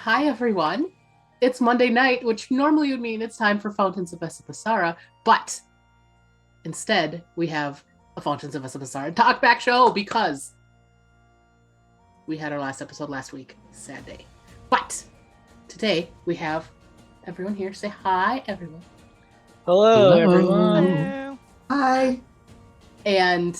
Hi, everyone. It's Monday night, which normally would mean it's time for Fountains of Vesipisara, but instead we have a Fountains of Vesipisara talkback show because we had our last episode last week. Sad day. But today we have everyone here. Say hi, everyone. Hello. Everyone. Hello. Hi. And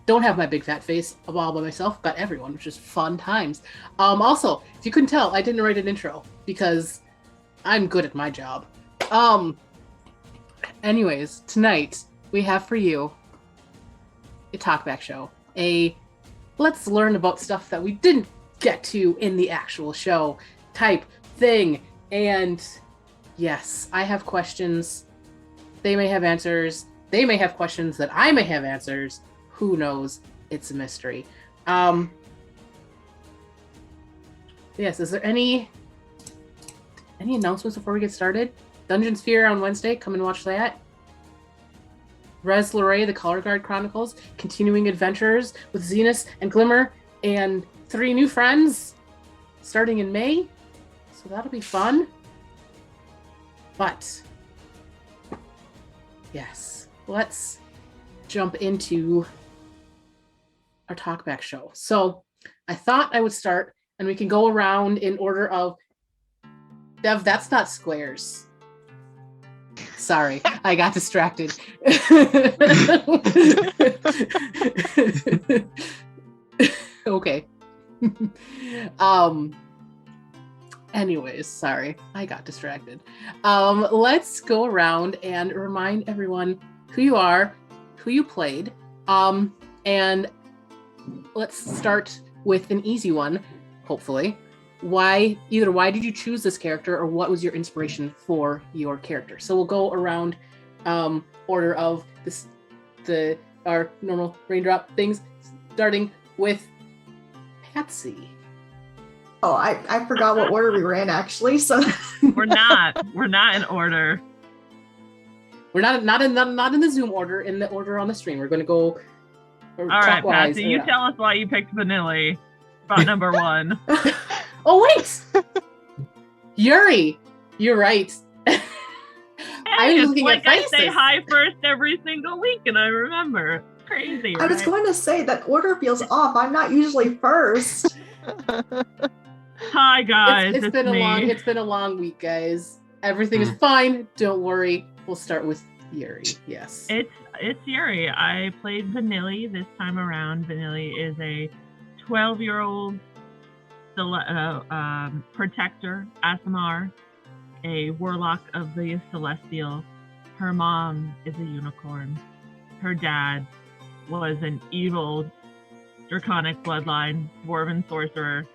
don't have my big fat face all by myself. Got everyone, which is fun times. Also, if you couldn't tell, I didn't write an intro because I'm good at my job. Anyways, tonight we have for you a talkback show. Let's learn about stuff that we didn't get to in the actual show type thing. And yes, I have questions. They may have answers. They may have questions that I may have answers. Who knows? It's a mystery. Yes, is there any announcements before we get started? Dungeon Sphere on Wednesday. Come and watch that. Res Lorraine, the Color Guard Chronicles. Continuing adventures with Zenus and Glimmer and 3 new friends starting in May. So that'll be fun. But yes, let's jump into our talkback show. So I thought I would start and we can go around in order of Dev, that's not squares. Sorry, I got distracted. Okay. Anyways, sorry, I got distracted. Let's go around and remind everyone who you are, who you played, and let's start with an easy one, hopefully. Why did you choose this character, or what was your inspiration for your character? So we'll go around order of our normal raindrop things, starting with Patsy. Oh, I forgot what order we were in actually. So We're not in order. We're not in the Zoom order, in the order on the stream. We're going to go. All right, Patsy, you tell us why you picked Vanilly. Spot number 1. Oh wait, Yuri, you're right. Hey, I was it's looking like at I faces. say hi first every single week, and I remember. Crazy, I was right? going to say that order feels off. I'm not usually first. Hi guys, It's been me. a long week, guys. Everything is fine. Don't worry. We'll start with Yuri. Yes. It's Yuri. I played Vanilly this time around. Vanilly is a 12-year-old protector, Asimar, a warlock of the Celestial. Her mom is a unicorn. Her dad was an evil, draconic bloodline, dwarven sorcerer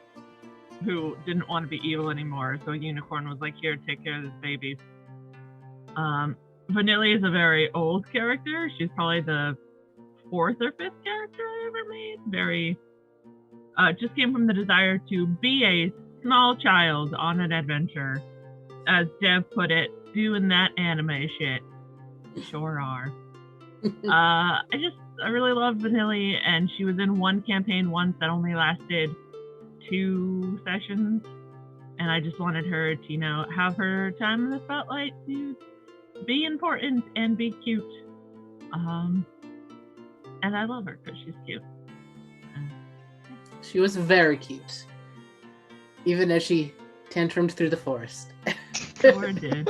who didn't want to be evil anymore. So a unicorn was like, here, take care of this baby. Vanilly is a very old character. She's probably the 4th or 5th character I ever made. Very, just came from the desire to be a small child on an adventure. As Dev put it, doing that anime shit. Sure are. I really loved Vanilly, and she was in one campaign once that only lasted 2 sessions, and I just wanted her to, have her time in the spotlight to be important and be cute. And I love her because she's cute. She was very cute, even as she tantrumed through the forest. Sure did.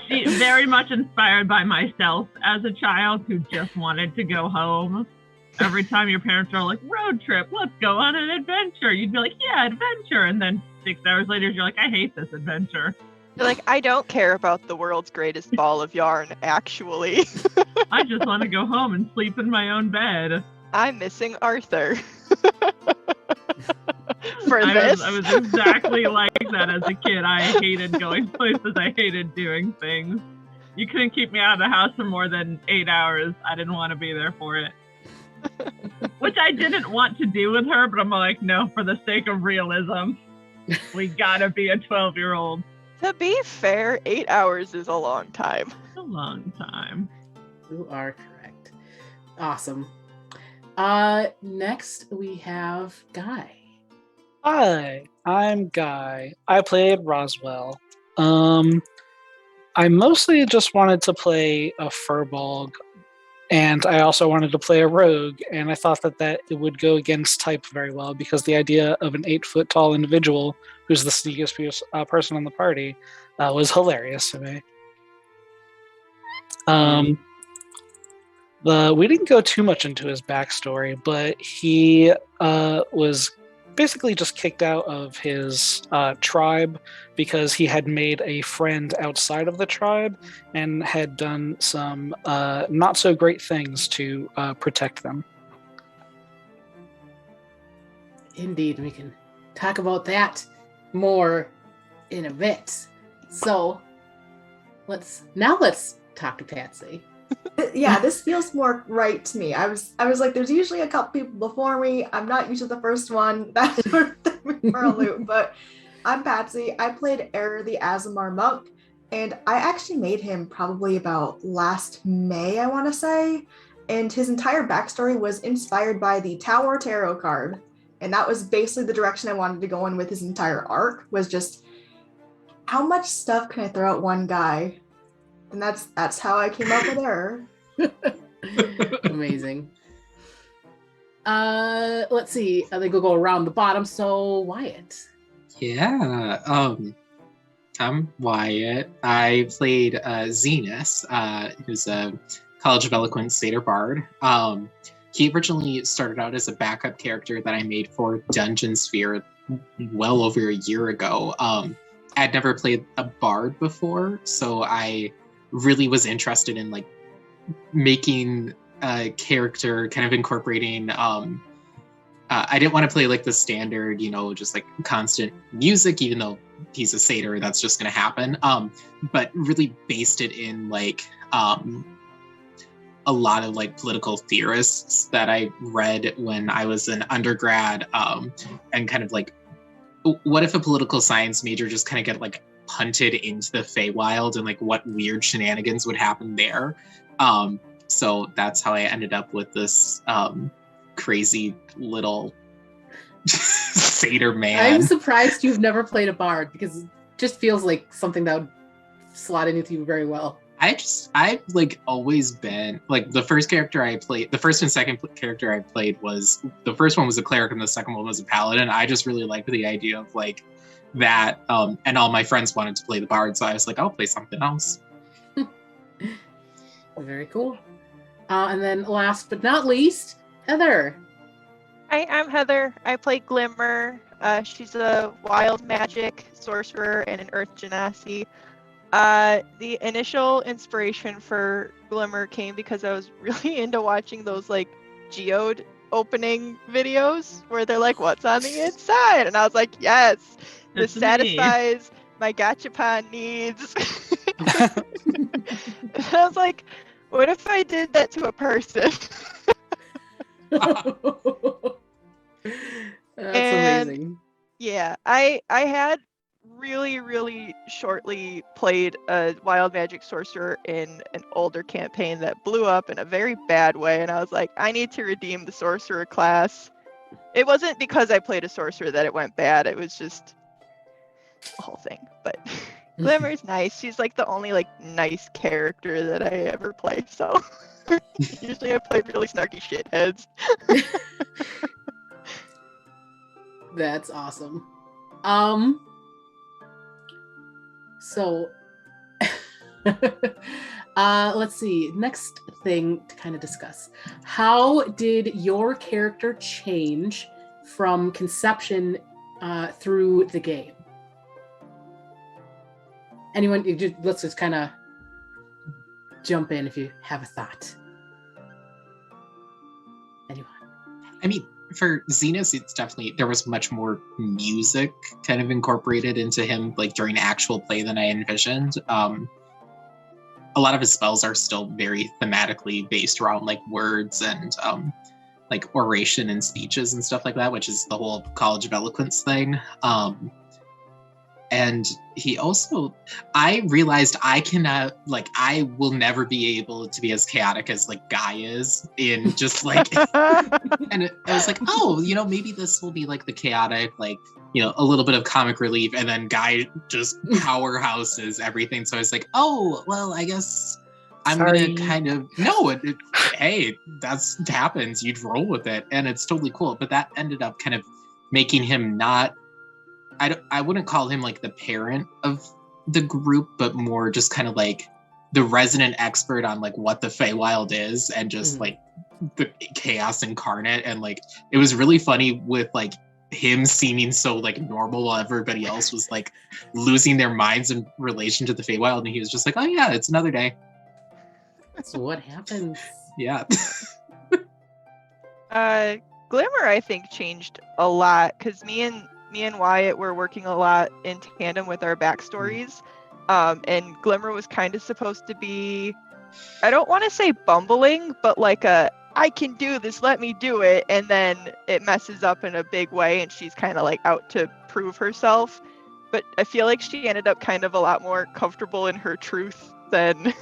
She very much inspired by myself as a child who just wanted to go home. Every time your parents are like, road trip, let's go on an adventure. You'd be like, yeah, adventure. And then 6 hours later, you're like, I hate this adventure. You're like, I don't care about the world's greatest ball of yarn, actually. I just want to go home and sleep in my own bed. I'm missing Arthur. For I this. was exactly like that as a kid. I hated going places. I hated doing things. You couldn't keep me out of the house for more than 8 hours. I didn't want to be there for it. Which I didn't want to do with her, but I'm like, no, for the sake of realism, we gotta be a 12-year-old. To be fair, 8 hours is a long time. It's a long time. You are correct. Awesome. Next we have Guy. Hi, I'm Guy. I played Roswell. I mostly just wanted to play a Furbolg, and I also wanted to play a rogue, and I thought that it would go against type very well because the idea of an 8 foot tall individual who's the sneakiest person in the party was hilarious to me. We didn't go too much into his backstory, but he was basically just kicked out of his tribe because he had made a friend outside of the tribe and had done some not so great things to protect them. Indeed, we can talk about that more in a bit. So let's talk to Patsy. Yeah, this feels more right to me. I was like, there's usually a couple people before me. I'm not usually the first one. That sort of threw me for a loop. But I'm Patsy. I played Eror the Azamar monk, and I actually made him probably about last May, I want to say. And his entire backstory was inspired by the Tower Tarot card. And that was basically the direction I wanted to go in with his entire arc, was just how much stuff can I throw at one guy? And that's how I came up with Eror. Amazing. Let's see. I think we'll go around the bottom. So Wyatt. Yeah. I'm Wyatt. I played Zenus, who's a College of Eloquence Satyr Bard. He originally started out as a backup character that I made for Dungeon Sphere well over a year ago. I'd never played a bard before, so I really was interested in like making a character kind of incorporating I didn't want to play like the standard, just like constant music, even though he's a satyr, that's just going to happen, but really based it in like a lot of like political theorists that I read when I was an undergrad, and kind of like, what if a political science major just kind of get like punted into the Feywild and like what weird shenanigans would happen there. So that's how I ended up with this crazy little satyr man. I'm surprised you've never played a bard because it just feels like something that would slot in with you very well. I've like always been like the first and second character I played was, the first one was a cleric and the second one was a paladin. I just really liked the idea of like that, and all my friends wanted to play the bard, so I was like, I'll play something else. Very cool. And then last but not least, Heather. Hi, I'm Heather. I play Glimmer. She's a wild magic sorcerer and an earth genasi. The initial inspiration for Glimmer came because I was really into watching those like geode opening videos where they're like, what's on the inside? And I was like, yes, this satisfies my gachapon needs. And I was like, what if I did that to a person? That's amazing. Yeah, I had really shortly played a wild magic sorcerer in an older campaign that blew up in a very bad way, and I was like, I need to redeem the sorcerer class. It wasn't because I played a sorcerer that it went bad, it was just the whole thing. But Glimmer's nice. She's like the only like nice character that I ever play, so usually I play really snarky shitheads. That's awesome. So let's see. Next thing to kind of discuss. How did your character change from conception through the game? Anyone, let's just kind of jump in if you have a thought. Anyone? I mean, for Zenus, it's definitely, there was much more music kind of incorporated into him, like during actual play than I envisioned. A lot of his spells are still very thematically based around like words and like oration and speeches and stuff like that, which is the whole College of Eloquence thing. And he also, I realized I cannot, like, I will never be able to be as chaotic as like Guy is in just like, and I was like, oh, maybe this will be like the chaotic, like a little bit of comic relief, and then Guy just powerhouses everything. So I was like, oh, well, I guess I'm Sorry. gonna kind of hey, that's happens. You'd roll with it, and it's totally cool. But that ended up kind of making him not. I wouldn't call him like the parent of the group, but more just kind of like the resident expert on like what the Feywild is, and just like the chaos incarnate. And like it was really funny with like him seeming so like normal while everybody else was like losing their minds in relation to the Feywild, and he was just like, oh yeah, it's another day. That's what happens. Yeah. Glimmer, I think, changed a lot because me and Wyatt were working a lot in tandem with our backstories. And Glimmer was kind of supposed to be, I don't want to say bumbling, but like I can do this, let me do it. And then it messes up in a big way, and she's kind of like out to prove herself. But I feel like she ended up kind of a lot more comfortable in her truth than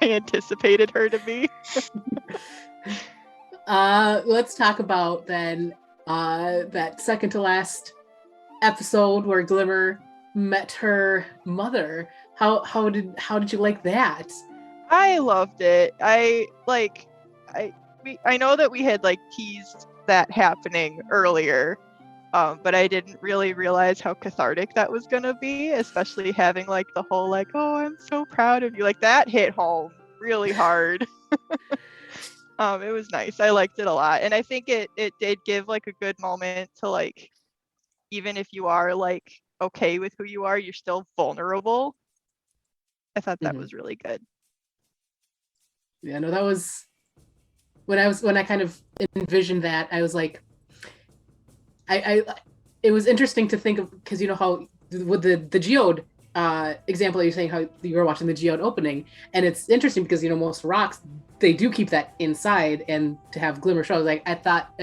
I anticipated her to be. Let's talk about then that second to last episode where Glimmer met her mother. How did you like that? I loved it. I know that we had like teased that happening earlier, but I didn't really realize how cathartic that was gonna be, especially having like the whole like, oh, I'm so proud of you. Like that hit home really hard. It was nice. I liked it a lot. And I think it did give like a good moment to like, even if you are like okay with who you are, you're still vulnerable. I thought that was really good. Yeah, no, that was when I kind of envisioned that, I was like, it was interesting to think of, because you know how with the geode example that you're saying, how you were watching the geode opening, and it's interesting because most rocks, they do keep that inside, and to have Glimmer show, like I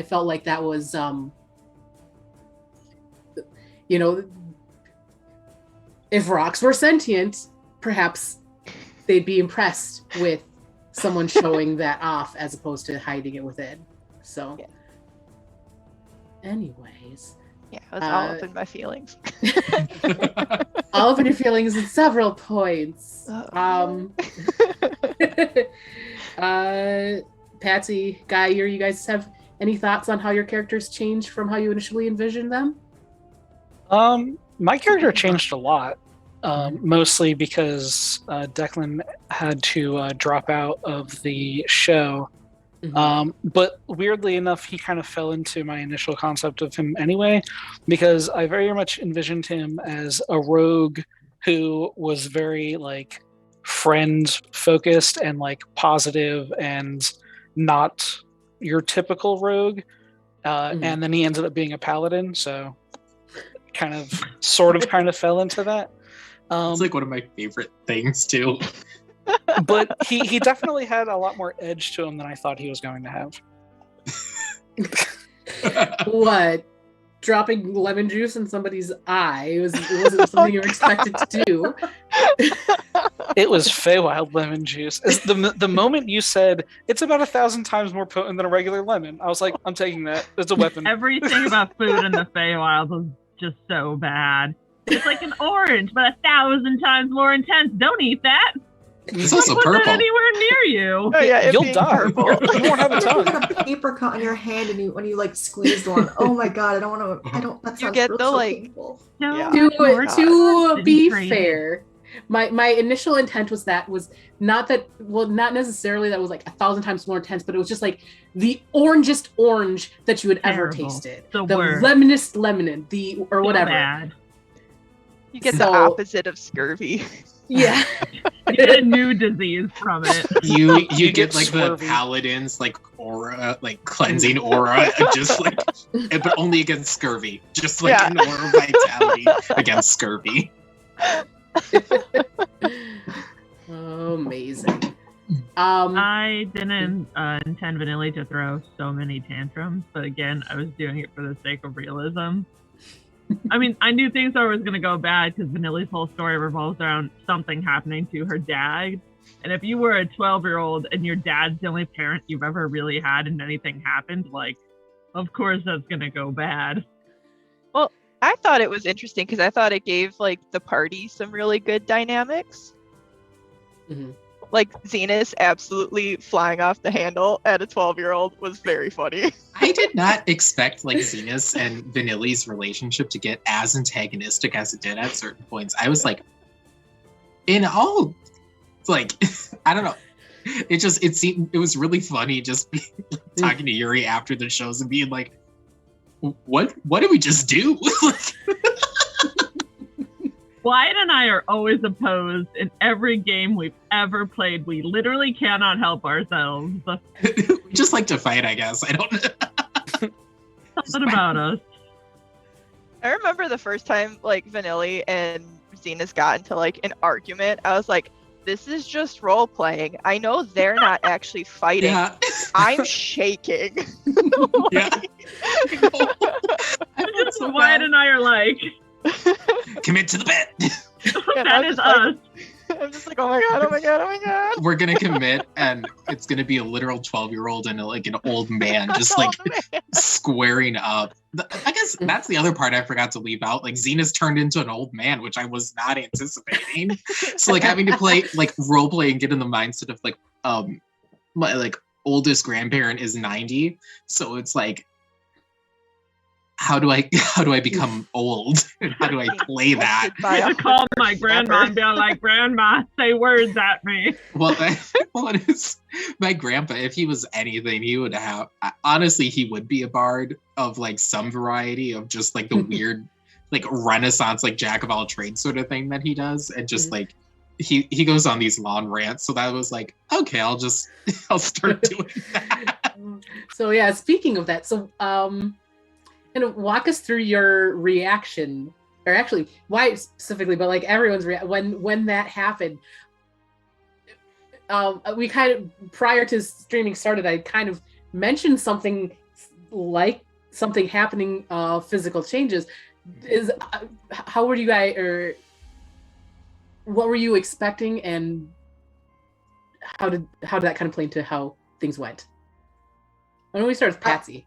felt like that was if rocks were sentient, perhaps they'd be impressed with someone showing that off as opposed to hiding it within. So, yeah. Anyways. Yeah, I was all up in my feelings. All up in your feelings at several points. Patsy, Guy, you guys have any thoughts on how your characters changed from how you initially envisioned them? My character changed a lot. Mostly because Declan had to drop out of the show. But weirdly enough, he kind of fell into my initial concept of him anyway, because I very much envisioned him as a rogue who was very like friend focused and like positive and not your typical rogue. And then he ended up being a paladin, so kind of fell into that. It's like one of my favorite things too. But he definitely had a lot more edge to him than I thought he was going to have. What? Dropping lemon juice in somebody's eye? It wasn't something you were expected to do. It was Feywild lemon juice. The moment you said it's about 1,000 times more potent than a regular lemon, I was like, I'm taking that. It's a weapon. Everything about food in the Feywild was just so bad. It's like an orange, but 1,000 times more intense. Don't eat that. It's also Don't put purple. that anywhere near you. Oh yeah, You'll die. You won't have a You tongue. put a paper cut on your hand, and when you like squeeze one. Oh my god, I don't want to. I don't. That You sounds get real the, so like- painful. No, Yeah. To be Crazy. fair, my initial intent was not necessarily that was like 1,000 times more intense, but it was just like the orangest orange that you had ever Terrible. tasted. The The worst. lemonest lemon, or So whatever. bad. You get the So- opposite of scurvy. Yeah. You get a new disease from it. You You get get like the swervy. paladin's like aura, like cleansing aura, just like, but only against scurvy. Just like Yeah. an aura vitality against scurvy. Oh, amazing. I didn't intend Vanilly to throw so many tantrums, but again, I was doing it for the sake of realism. I mean, I knew things were going to go bad because Vanilly's whole story revolves around something happening to her dad. And if you were a 12-year-old and your dad's the only parent you've ever really had and anything happened, like, of course that's going to go bad. I thought it was interesting because I thought it gave like the party some really good dynamics. Mhm. Like Zenus absolutely flying off the handle at a 12-year-old was very funny. I did not expect like Zenus and Vanilly's relationship to get as antagonistic as it did at certain points. I was like, in all, like, I don't know. It was really funny just talking to Yuri after the shows and being like, what did we just do? Wyatt and I are always opposed in every game we've ever played. We literally cannot help ourselves. We just like to fight, I guess. I don't know. Something about us. I remember the first time like Vanilly and Zenus got into like an argument. I was like, this is just role playing. I know they're not actually fighting. Yeah. I'm shaking. Yeah. So Wyatt and I are like, Commit to the bet. that is us. I'm just like, oh my god, oh my god, oh my god. We're gonna commit, and it's gonna be a literal 12-year-old and like an old man, just like squaring up. I guess that's the other part I forgot to leave out. Like Zenus turned into an old man, which I was not anticipating. So like having to play like role play and get in the mindset of like my like oldest grandparent is 90, so it's like, how do I become old? How do I play that? I call my grandma and be like, Grandma, say words at me. Well, it is my grandpa. If he was anything, he would have. Honestly, he would be a bard of like some variety of just like the weird, like Renaissance, like jack of all trades sort of thing that he does, and just like he goes on these long rants. So that was like, okay, I'll start doing that. So yeah, speaking of that, so and walk us through your reaction, or actually why specifically, but like everyone's when that happened. We kind of, prior to streaming started, I kind of mentioned something like something happening, physical changes. How were you guys, or what were you expecting, and how did that kind of play into how things went? Why don't we start with Patsy?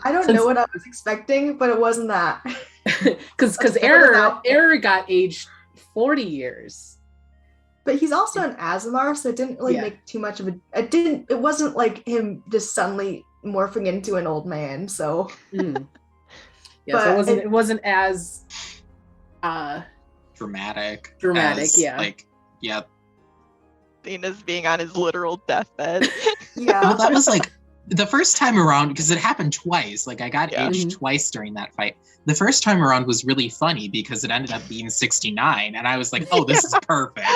I don't know what I was expecting, but it wasn't that. Because Eror got aged 40 years. But he's also an Azamar, so it didn't really make too much of a. It wasn't like him just suddenly morphing into an old man. So. Yeah, but so it wasn't as dramatic. As, yeah. Like, yeah. Zenus being on his literal deathbed. Yeah. Well, that was like. The first time around, because it happened twice, like I got aged twice during that fight. The first time around was really funny because it ended up being 69, and I was like, "Oh, this is perfect,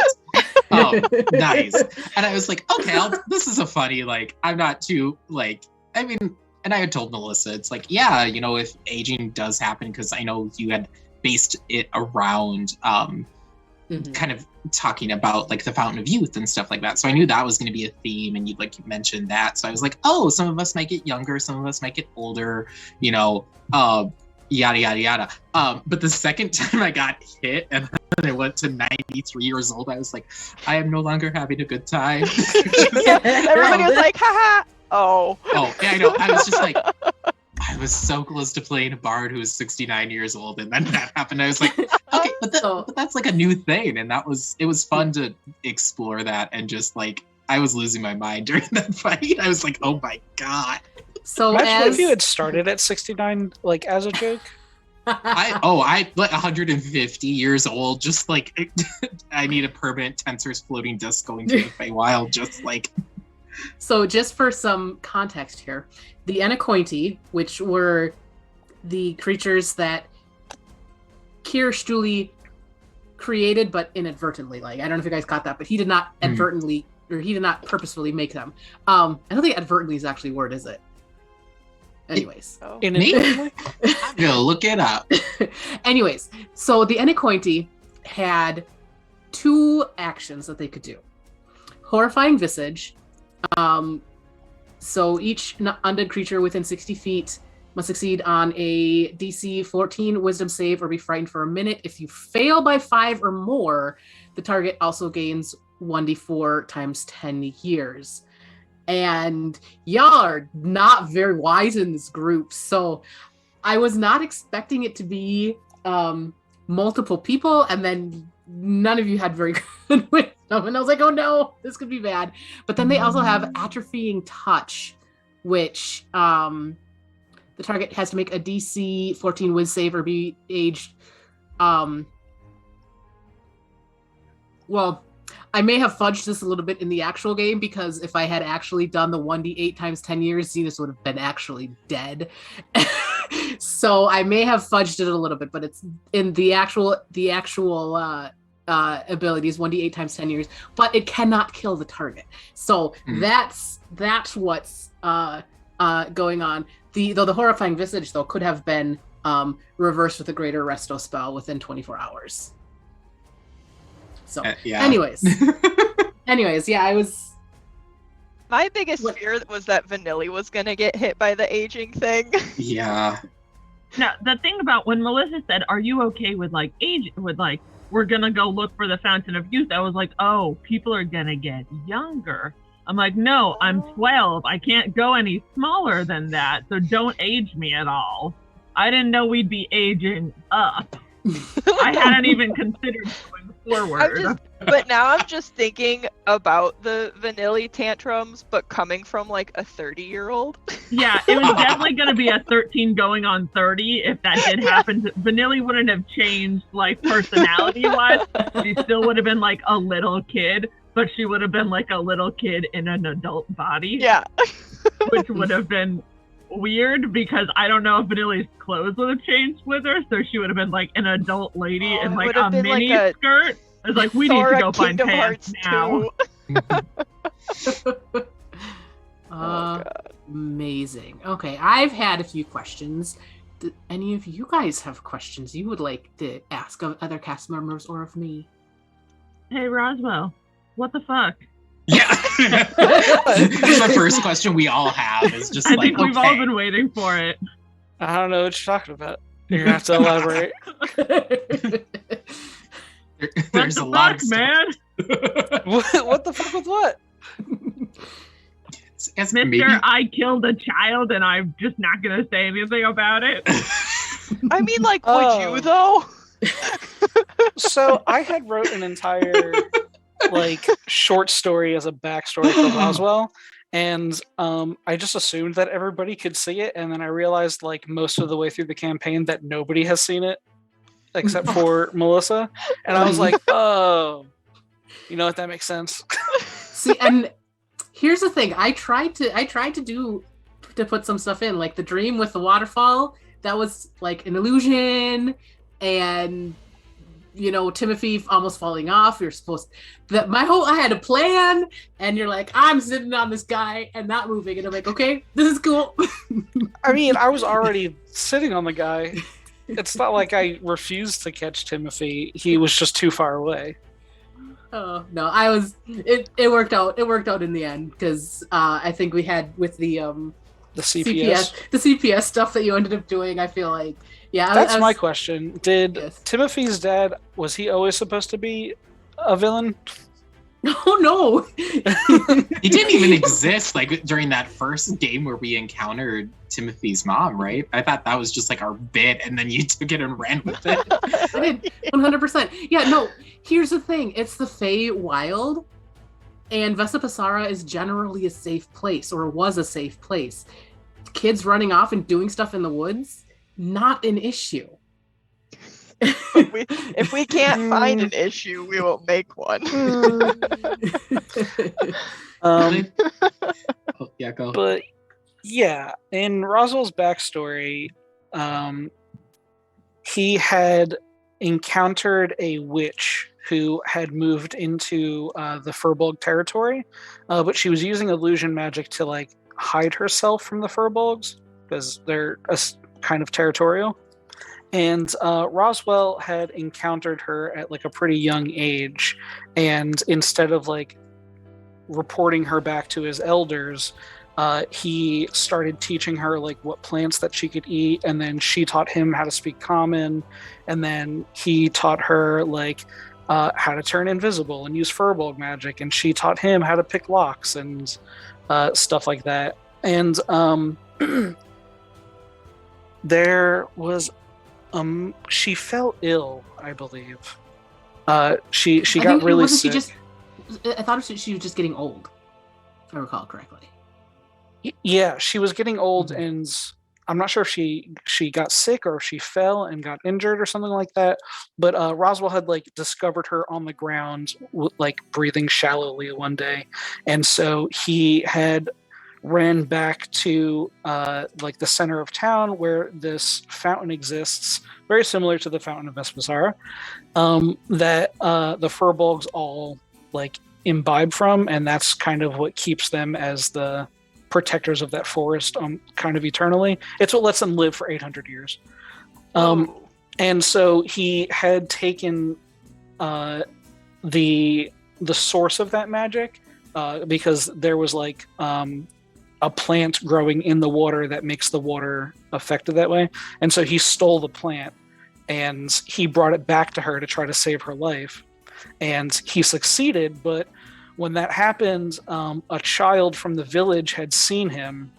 nice." And I was like, "Okay, this is a funny like. I'm not too like. I mean." And I had told Melissa, it's like, yeah, you know, if aging does happen, because I know you had based it around kind of talking about like the Fountain of Youth and stuff like that. So I knew that was going to be a theme, and you mentioned that. So I was like, oh, some of us might get younger, some of us might get older, you know, yada, yada, yada. But the second time I got hit and then I went to 93 years old, I was like, I am no longer having a good time. Everybody was like, haha. Oh, yeah, I know. I was just like, I was so close to playing a bard who was 69 years old, and then that happened. I was like, okay, but that's like a new thing, and it was fun to explore that, and just like I was losing my mind during that fight. I was like, oh my god. So imagine if you had started at 69, like as a joke. I like 150 years old, just like I need a permanent Tensor's floating disc going through the Feywild, just like. So just for some context here, the Anacointi, which were the creatures that Kier Stuli created, but inadvertently, like, I don't know if you guys caught that, but he did not advertently, or he did not purposefully make them. I don't think advertently is actually a word, is it? Anyways. I'm gonna look it up. Anyways, so the Anacointi had 2 actions that they could do. Horrifying Visage. So each undead creature within 60 feet must succeed on a DC 14 Wisdom save or be frightened for a minute. If you fail by 5 or more, the target also gains 1d4 times 10 years. And y'all are not very wise in this group, so I was not expecting it to be multiple people, and then none of you had very good wisdom. And I was like, oh no, this could be bad. But then they also have atrophying touch, which the target has to make a DC 14 Wiz save or be aged. Well, I may have fudged this a little bit in the actual game, because if I had actually done the 1d8 times 10 years, Zenus would have been actually dead. So I may have fudged it a little bit, but it's in the actual abilities 1d8 times 10 years, but it cannot kill the target. So that's what's going on. Though the horrifying visage though could have been reversed with a greater resto spell within 24 hours. So yeah. anyways, yeah, I was. My biggest fear was that Vanilly was gonna get hit by the aging thing. Yeah. Now, the thing about when Melissa said, "Are you okay with like age? With like we're gonna go look for the fountain of youth?" I was like, "Oh, people are gonna get younger." I'm like, "No, I'm 12. I can't go any smaller than that. So don't age me at all." I didn't know we'd be aging up. I hadn't even considered going forward. But now I'm just thinking about the Vanilly tantrums, but coming from like a 30-year-old. Yeah, it was definitely going to be a 13 going on 30 if that did happen. Vanilly wouldn't have changed like personality-wise. She still would have been like a little kid, but she would have been like a little kid in an adult body. Yeah. Which would have been weird, because I don't know if Vanilly's clothes would have changed with her, so she would have been like an adult lady in like a mini skirt. I was like, we need to go find pants now. Amazing. Okay, I've had a few questions. Do any of you guys have questions you would like to ask of other cast members or of me? Hey, Roswell, what the fuck? Yeah. That's the first question we all have. Is just I think we've all been waiting for it. I don't know what you're talking about. You're gonna have to elaborate. There's what the a lot of fuck, man? What the fuck with what? It's Mister, maybe... I killed a child and I'm just not going to say anything about it. I mean, like, would you, though? So I had wrote an entire, like, short story as a backstory for Roswell, and I just assumed that everybody could see it, and then I realized, like, most of the way through the campaign that nobody has seen it, except for Melissa, and I was like, oh, you know what, that makes sense. See, and here's the thing, I tried to put some stuff in, like the dream with the waterfall, that was like an illusion, and you know, Timothy almost falling off. You're supposed that I had a plan, and you're like, I'm sitting on this guy and not moving, and I'm like, okay, this is cool. I mean, I was already sitting on the guy. It's not like I refused to catch Timothy. He was just too far away. Oh no, it worked out. It worked out in the end, because I think we had with the CPS stuff that you ended up doing. I feel like, yeah. That's my question. Did yes. Timothy's dad, was he always supposed to be a villain? Oh no, he didn't even exist like during that first game where we encountered Timothy's mom, right? I thought that was just like our bit, and then you took it and ran with it. I did 100%. Yeah, no. Here's the thing: it's the Fey Wild, and Vesipisara is generally a safe place, or was a safe place. Kids running off and doing stuff in the woods, not an issue. If we can't find an issue, we will make one. Yeah, go. But yeah, in Roswell's backstory, he had encountered a witch who had moved into the Furbolg territory, but she was using illusion magic to like hide herself from the Furbolgs because they're kind of territorial. And Roswell had encountered her at like a pretty young age, and instead of like reporting her back to his elders, he started teaching her like what plants that she could eat, and then she taught him how to speak common, and then he taught her like how to turn invisible and use Furbolg magic, and she taught him how to pick locks and stuff like that. And there was She fell ill, I believe. She I got think, really wasn't sick. she just? I thought she was just getting old, if I recall correctly. Yeah, she was getting old, Mhm. and I'm not sure if she got sick or if she fell and got injured or something like that. But Roswell had like discovered her on the ground, like breathing shallowly one day, and so he had ran back to like the center of town where this fountain exists, very similar to the fountain of Vesipisara, that the furbolgs all like imbibe from, and that's kind of what keeps them as the protectors of that forest kind of eternally. It's what lets them live for 800 years. And so he had taken the source of that magic because there was like a plant growing in the water that makes the water affected that way. And so he stole the plant and he brought it back to her to try to save her life. And he succeeded, but when that happened, a child from the village had seen him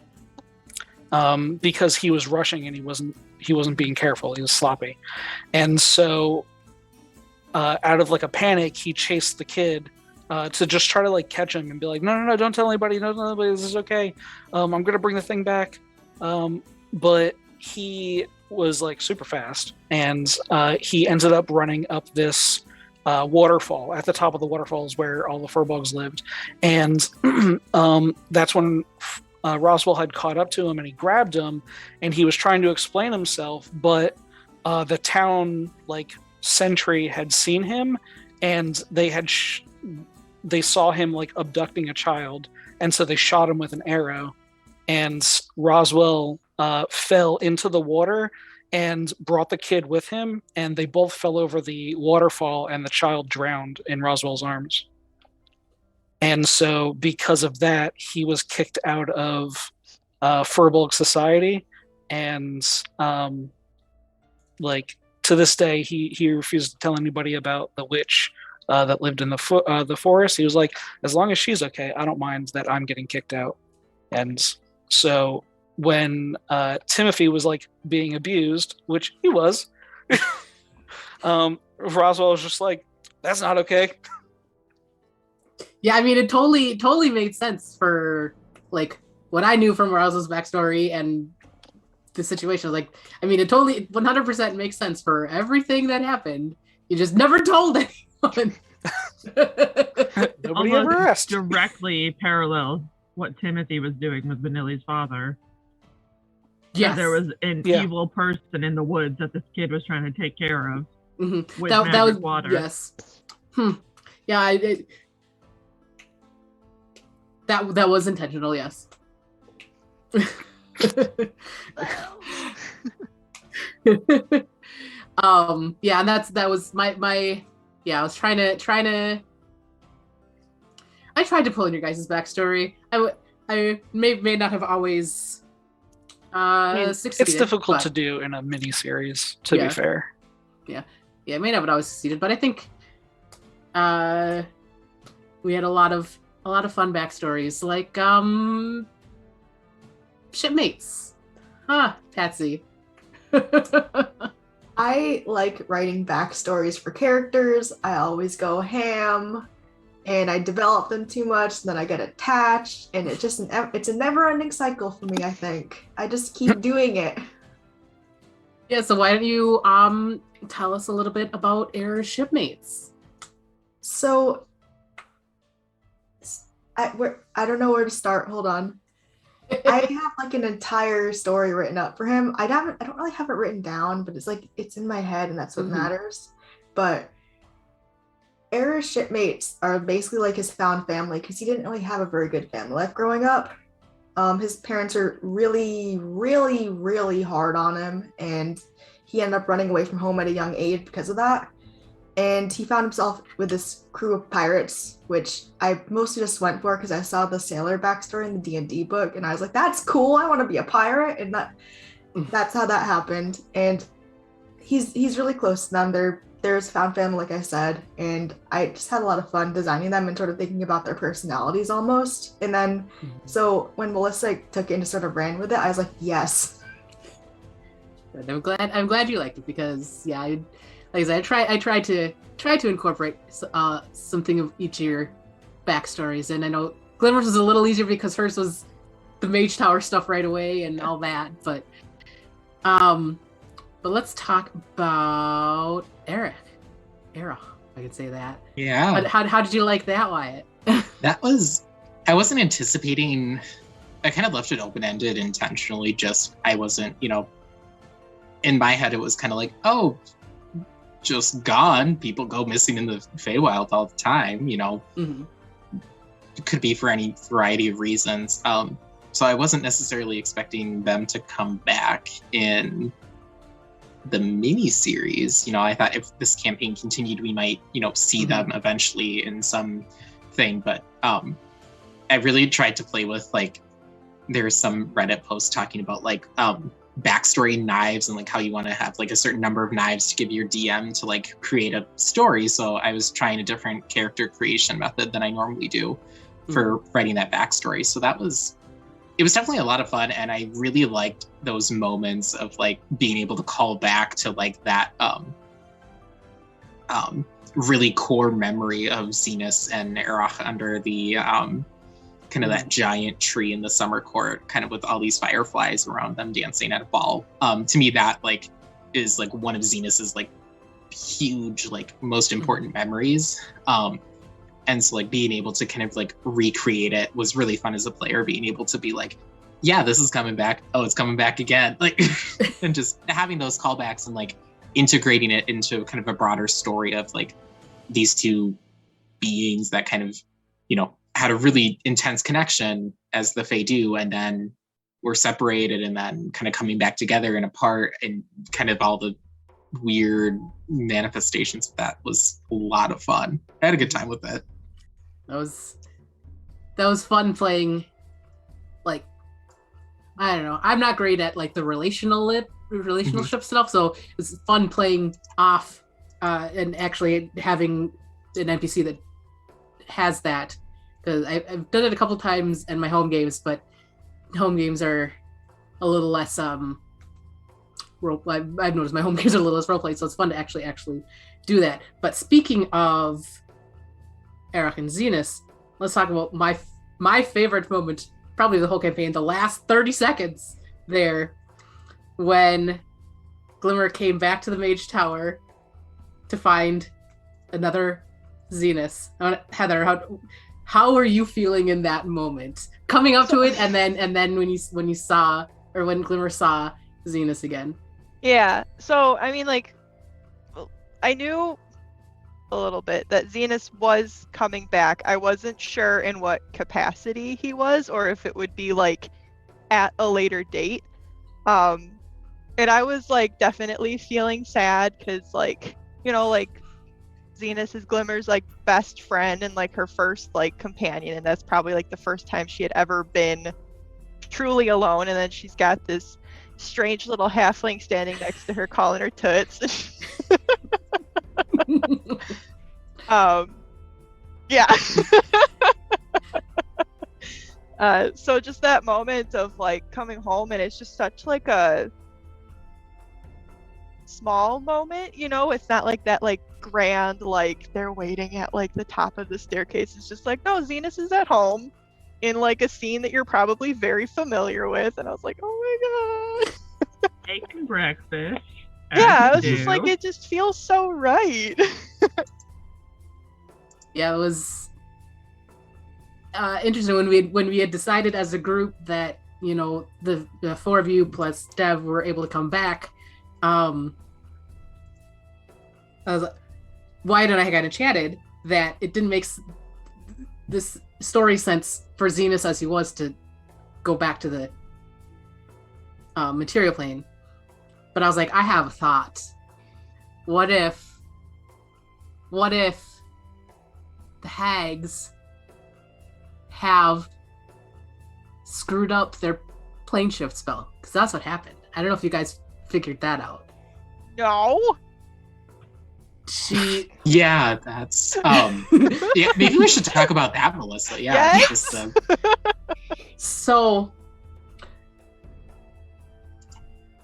because he was rushing and he wasn't being careful. He was sloppy. And so out of like a panic, he chased the kid to just try to like catch him and be like, no, don't tell anybody, don't tell anybody, this is okay. I'm gonna bring the thing back. But he was like super fast, and he ended up running up this waterfall. At the top of the waterfall is where all the furbolgs lived, and that's when Roswell had caught up to him, and he grabbed him, and he was trying to explain himself, but the town like sentry had seen him, and they had they saw him like abducting a child, and so they shot him with an arrow, and Roswell fell into the water and brought the kid with him, and they both fell over the waterfall, and the child drowned in Roswell's arms. And so because of that, he was kicked out of Furbolg society, and like to this day, he refused to tell anybody about the witch that lived in the forest. He was like, as long as she's okay, I don't mind that I'm getting kicked out. And so when Timothy was like being abused, which he was, Roswell was just like, that's not okay. Yeah, I mean, it totally made sense for like what I knew from Roswell's backstory and the situation. Like, I mean, it totally 100% makes sense for everything that happened. You just never told anyone. Nobody ever asked. Directly parallels what Timothy was doing with Vanilly's father. Yes. There was an evil person in the woods that this kid was trying to take care of with magic was water. Yes. Yeah, that was intentional. Yes. Yeah, and that was my yeah. I was trying to. I tried to pull in your guys' backstory. I may not have always. Succeeded, it's difficult to do in a mini series, to be fair. Yeah, it may not have always succeeded, but I think we had a lot of fun backstories, like shipmates. Patsy. I like writing backstories for characters. I always go ham, and I develop them too much, and then I get attached, and it's a never-ending cycle for me, I think. I just keep doing it. Yeah, so why don't you tell us a little bit about Eror's shipmates? So I don't know where to start. Hold on. I have like an entire story written up for him. I don't really have it written down, but it's in my head, and that's what matters. But Eror's shipmates are basically like his found family, because he didn't really have a very good family life growing up. His parents are really, really, really hard on him, and he ended up running away from home at a young age because of that. And he found himself with this crew of pirates, which I mostly just went for because I saw the sailor backstory in the D&D book, and I was like, that's cool, I want to be a pirate, and that's how that happened. And he's really close to them. They're his found family, like I said, and I just had a lot of fun designing them and sort of thinking about their personalities almost. And then, so when Melissa took it and sort of ran with it, I was like, yes. Good. I'm glad you liked it because like I said, I tried to incorporate something of each of your backstories, and I know Glimmer's was a little easier because hers was the Mage Tower stuff right away and all that, but let's talk about Eror, if I can say that. Yeah. How did you like that, Wyatt? I wasn't anticipating. I kind of left it open-ended intentionally. Just I wasn't, in my head it was kind of like, oh, just gone. People go missing in the Feywild all the time. Mm-hmm. It could be for any variety of reasons. So I wasn't necessarily expecting them to come back in the mini-series. I thought if this campaign continued, we might, see Mm-hmm. them eventually in some thing. But I really tried to play with, like, there's some Reddit posts talking about, like, backstory knives and, like, how you want to have, like, a certain number of knives to give your DM to, like, create a story. So I was trying a different character creation method than I normally do for writing that backstory. So it was definitely a lot of fun, and I really liked those moments of, like, being able to call back to, like, that really core memory of Zenus and Eror under the kind of that giant tree in the summer court, kind of with all these fireflies around them dancing at a ball. To me, that, like, is, like, one of Zenus's, like, huge, like, most important memories. And so, like, being able to kind of, like, recreate it was really fun as a player, being able to be like, yeah, this is coming back. Oh, it's coming back again. Like, and just having those callbacks and, like, integrating it into kind of a broader story of, like, these two beings that kind of, had a really intense connection as the Fae do, and then were separated and then kind of coming back together and apart, and kind of all the weird manifestations of that was a lot of fun. I had a good time with it. That was fun playing. Like, I don't know, I'm not great at, like, the relationship stuff, so it was fun playing off and actually having an NPC that has that, because I've done it a couple times in my home games, but home games are a little less role. I've noticed my home games are a little less roleplay, so it's fun to actually do that. But speaking of Eror and Zenus, let's talk about my favorite moment, probably the whole campaign, the last 30 seconds there, when Glimmer came back to the Mage Tower to find another Zenus. Heather, how were you feeling in that moment, coming up to it, and then when you saw, or when Glimmer saw Zenus again? Yeah. So I mean, like, I knew a little bit that Zenus was coming back. I wasn't sure in what capacity he was, or if it would be, like, at a later date. And I was, like, definitely feeling sad because, like, like, Zenus is Glimmer's, like, best friend and, like, her first, like, companion, and that's probably, like, the first time she had ever been truly alone, and then she's got this strange little halfling standing next to her calling her toots. Yeah. So just that moment of, like, coming home, and it's just such, like, a small moment, it's not like that, like, grand, like, they're waiting at, like, the top of the staircase. It's just like, no, Zenus is at home in, like, a scene that you're probably very familiar with, and I was like, oh my god. Making breakfast. Yeah, I was just like, it just feels so right. Yeah, it was interesting when we had decided as a group that, the four of you plus Dev were able to come back. I was like, Wyatt and I kind of chatted that it didn't make this story sense for Zenus as he was to go back to the material plane. But I was like, I have a thought. What if the hags have screwed up their plane shift spell? Because that's what happened. I don't know if you guys figured that out. No. Yeah, that's yeah, maybe we should talk about that, Melissa. Yeah. Yes? So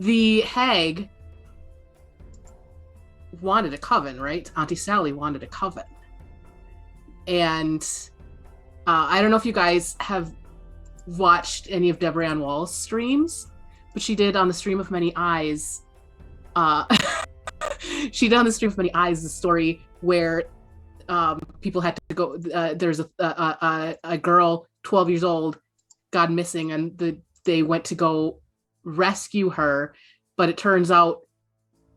the hag wanted a coven, right? Auntie Sally wanted a coven. And I don't know if you guys have watched any of Deborah Ann Wall's streams, but she did on the Stream of Many Eyes. She did on the Stream of Many Eyes the story where people had to go. There's a girl, 12 years old, gone missing, and they went to go rescue her, but it turns out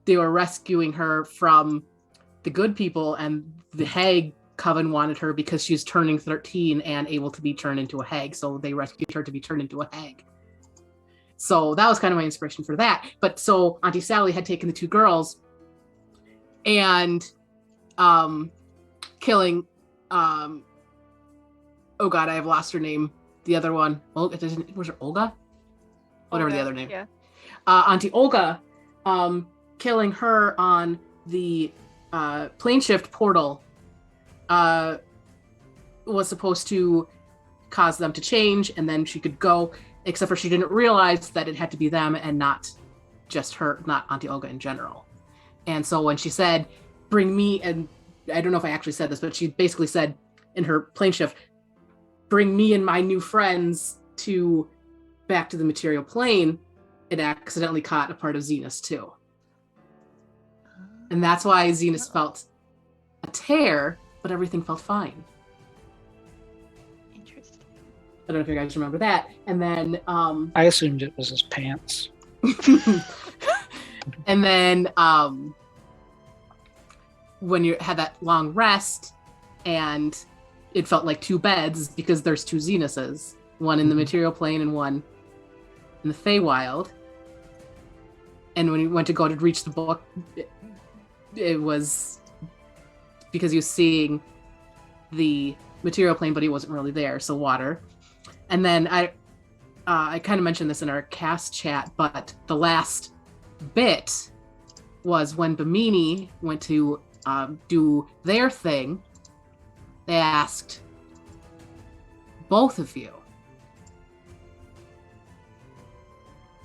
they were rescuing her from the good people, and the hag coven wanted her because she was turning 13 and able to be turned into a hag, so they rescued her to be turned into a hag. So that was kind of my inspiration for that. But so Auntie Sally had taken the two girls and killing oh god, I have lost her name. The other one, was it Olga? Whatever the other name. Yeah. Auntie Olga, killing her on the plane shift portal was supposed to cause them to change, and then she could go, except for she didn't realize that it had to be them and not just her, not Auntie Olga in general. And so when she said, bring me, and I don't know if I actually said this, but she basically said in her plane shift, bring me and my new friends back to the material plane, it accidentally caught a part of Zenus too. And that's why Zenus felt a tear, but everything felt fine. Interesting. I don't know if you guys remember that. And then I assumed it was his pants. and then when you had that long rest and it felt like two beds because there's two Zenuses, one in the material plane and one in the Feywild. And when you went to go to reach the book, it was because he was seeing the material plane, but he wasn't really there, so water. And then I kind of mentioned this in our cast chat, but the last bit was when Bimini went to do their thing. They asked both of you